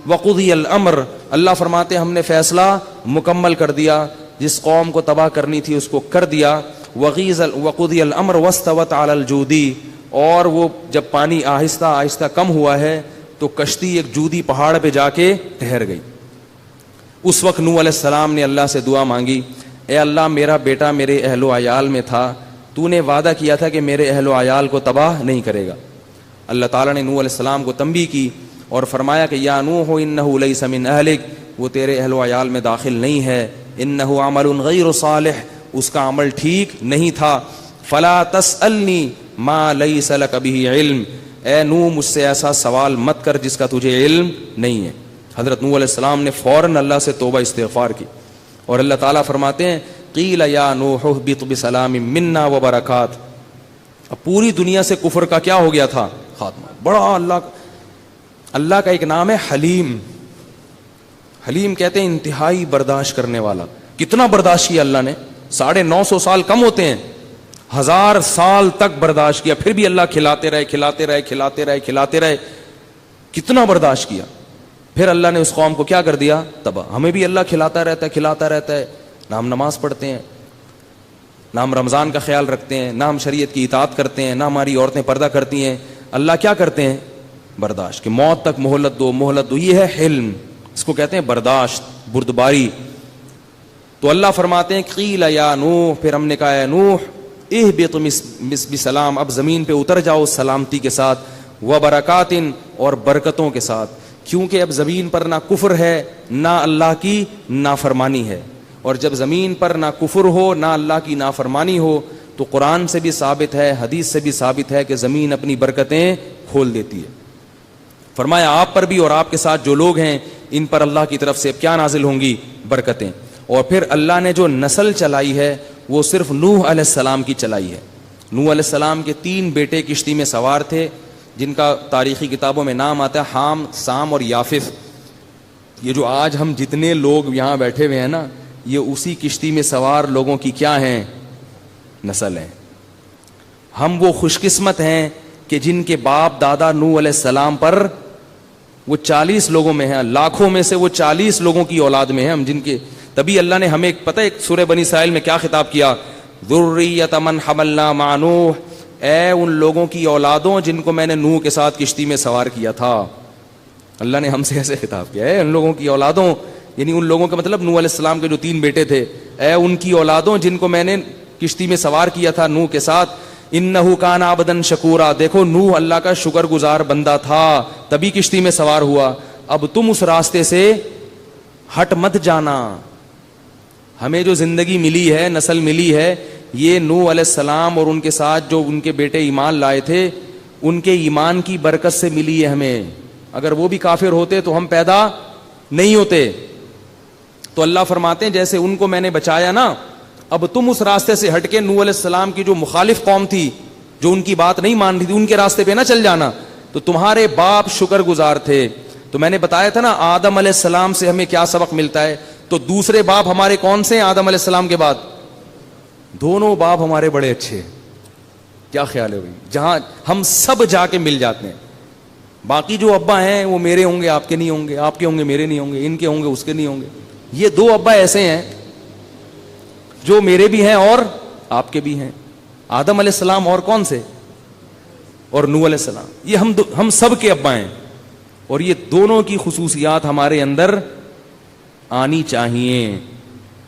Speaker 1: وقضی الامر، اللہ فرماتے ہیں ہم نے فیصلہ مکمل کر دیا، جس قوم کو تباہ کرنی تھی اس کو کر دیا. وقضی الامر واستوت علی الجودی، اور وہ جب پانی آہستہ آہستہ کم ہوا ہے تو کشتی ایک جودی پہاڑ پہ جا کے ٹھہر گئی. اس وقت نوح علیہ السلام نے اللہ سے دعا مانگی، اے اللہ میرا بیٹا میرے اہل و عیال میں تھا، تو نے وعدہ کیا تھا کہ میرے اہل و عیال کو تباہ نہیں کرے گا. اللہ تعالیٰ نے نوح علیہ السلام کو تنبیہ کی اور فرمایا کہ یا نوح انہ لیس من اہلک، وہ تیرے اہل و عیال میں داخل نہیں ہے. انہ عمل غیر صالح، اس کا عمل ٹھیک نہیں تھا. فلا تسألنی ما لیس لک بہ علم، اے نوح مجھ سے ایسا سوال مت کر جس کا تجھے علم نہیں ہے. حضرت نوح علیہ السلام نے فوراً اللہ سے توبہ استغفار کی اور اللہ تعالیٰ فرماتے ہیں قیل یا نوح اہبط بسلام منا وبرکات. اب پوری دنیا سے کفر کا کیا ہو گیا تھا؟ خاتمہ. بڑا اللہ کا ایک نام ہے حلیم. حلیم کہتے ہیں انتہائی برداشت کرنے والا. کتنا برداشت کیا اللہ نے؟ 950 سال کم ہوتے ہیں، 1000 سال تک برداشت کیا، پھر بھی اللہ کھلاتے رہے. کتنا برداشت کیا. پھر اللہ نے اس قوم کو کیا کر دیا؟ تباہ. ہمیں بھی اللہ کھلاتا رہتا ہے. نہ ہم نماز پڑھتے ہیں، نہ ہم رمضان کا خیال رکھتے ہیں، نہ ہم شریعت کی اطاعت کرتے ہیں، نہ ہماری عورتیں پردہ کرتی ہیں. اللہ کیا کرتے ہیں؟ برداشت، کہ موت تک مہلت دو. یہ ہے حلم، اس کو کہتے ہیں برداشت، بردباری. تو اللہ فرماتے ہیں قیل یا نوح، پھر ہم نے کہا اے نوح اہبط بسلام، اب زمین پہ اتر جاؤ سلامتی کے ساتھ، وبرکات، اور برکتوں کے ساتھ. کیونکہ اب زمین پر نہ کفر ہے نہ اللہ کی نافرمانی ہے. اور جب زمین پر نہ کفر ہو نہ اللہ کی نافرمانی ہو تو قرآن سے بھی ثابت ہے، حدیث سے بھی ثابت ہے کہ زمین اپنی برکتیں کھول دیتی ہے. فرمایا آپ پر بھی اور آپ کے ساتھ جو لوگ ہیں ان پر اللہ کی طرف سے کیا نازل ہوں گی؟ برکتیں. اور پھر اللہ نے جو نسل چلائی ہے وہ صرف نوح علیہ السلام کی چلائی ہے. نوح علیہ السلام کے 3 بیٹے کشتی میں سوار تھے جن کا تاریخی کتابوں میں نام آتا ہے حام، سام اور یافث. یہ جو آج ہم جتنے لوگ یہاں بیٹھے ہوئے ہیں نا، یہ اسی کشتی میں سوار لوگوں کی کیا ہیں؟ نسل ہیں. ہم وہ خوش قسمت ہیں کہ جن کے باپ دادا نوح علیہ السلام پر وہ 40 لوگوں میں ہیں، لاکھوں میں سے وہ 40 لوگوں کی اولاد میں ہیں ہم، جن کے تبھی اللہ نے ہمیں پتہ ہے سورہ بنی اسرائیل میں کیا خطاب کیا؟ ذریۃ من حملنا مع نوح، اے ان لوگوں کی اولادوں جن کو میں نے نوح کے ساتھ کشتی میں سوار کیا تھا. اللہ نے ہم سے ایسے خطاب کیا ہے، ان لوگوں کی اولادوں، یعنی ان لوگوں کا مطلب نوح علیہ السلام کے جو 3 بیٹے تھے، اے ان کی اولادوں جن کو میں نے کشتی میں سوار کیا تھا نوح کے ساتھ. انہ کان عبدا شکورا، دیکھو نوح اللہ کا شکر گزار بندہ تھا تبھی کشتی میں سوار ہوا. اب تم اس راستے سے ہٹ مت جانا. ہمیں جو زندگی ملی ہے، نسل ملی ہے، یہ نوح علیہ السلام اور ان کے ساتھ جو ان کے بیٹے ایمان لائے تھے ان کے ایمان کی برکت سے ملی ہے ہمیں. اگر وہ بھی کافر ہوتے تو ہم پیدا نہیں ہوتے. تو اللہ فرماتے ہیں جیسے ان کو میں نے بچایا نا، اب تم اس راستے سے ہٹ کے نوح علیہ السلام کی جو مخالف قوم تھی، جو ان کی بات نہیں مان رہی تھی، ان کے راستے پہ نہ چل جانا. تو تمہارے باپ شکر گزار تھے. تو میں نے بتایا تھا نا آدم علیہ السلام سے ہمیں کیا سبق ملتا ہے. تو دوسرے باپ ہمارے کون سے ہیں آدم علیہ السلام کے بعد؟ دونوں باپ ہمارے بڑے اچھے. کیا خیال ہے بھائی؟ جہاں ہم سب جا کے مل جاتے ہیں. باقی جو ابا ہیں وہ میرے ہوں گے، آپ کے نہیں ہوں گے، آپ کے ہوں گے میرے نہیں ہوں گے، ان کے ہوں گے اس کے نہیں ہوں گے. یہ 2 ابا ایسے ہیں جو میرے بھی ہیں اور آپ کے بھی ہیں. آدم علیہ السلام اور کون سے؟ اور نوح علیہ السلام. یہ ہم سب کے ابا ہیں. اور یہ دونوں کی خصوصیات ہمارے اندر آنی چاہیے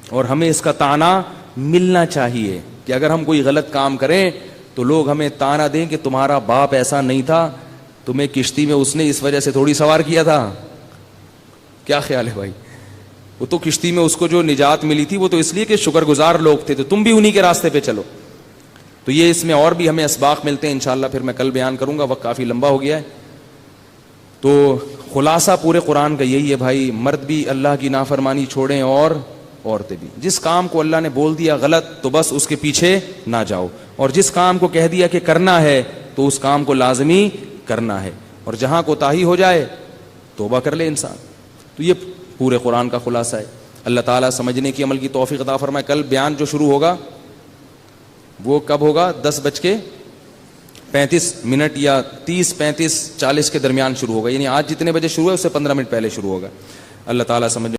Speaker 1: اور ہمیں اس کا طعنہ ملنا چاہیے کہ اگر ہم کوئی غلط کام کریں تو لوگ ہمیں طعنہ دیں کہ تمہارا باپ ایسا نہیں تھا، تمہیں کشتی میں اس نے اس وجہ سے تھوڑی سوار کیا تھا. کیا خیال ہے بھائی؟ وہ تو کشتی میں اس کو جو نجات ملی تھی وہ تو اس لیے کہ شکر گزار لوگ تھے. تو تم بھی انہی کے راستے پہ چلو. تو یہ اس میں اور بھی ہمیں اسباق ملتے ہیں انشاءاللہ، پھر میں کل بیان کروں گا، وقت کافی لمبا ہو گیا ہے. تو خلاصہ پورے قرآن کا یہی ہے بھائی، مرد بھی اللہ کی نافرمانی چھوڑیں اور عورتیں بھی. جس کام کو اللہ نے بول دیا غلط تو بس اس کے پیچھے نہ جاؤ، اور جس کام کو کہہ دیا کہ کرنا ہے تو اس کام کو لازمی کرنا ہے، اور جہاں کوتاہی ہو جائے توبہ کر لے انسان. تو یہ پورے قرآن کا خلاصہ ہے. اللہ تعالیٰ سمجھنے کی عمل کی توفیق عطا فرمائے. کل بیان جو شروع ہوگا وہ کب ہوگا؟ 10:35 یا 30-35-40 کے درمیان شروع ہوگا. یعنی آج جتنے بجے شروع ہے اس سے 15 منٹ پہلے شروع ہوگا. اللہ تعالیٰ سمجھ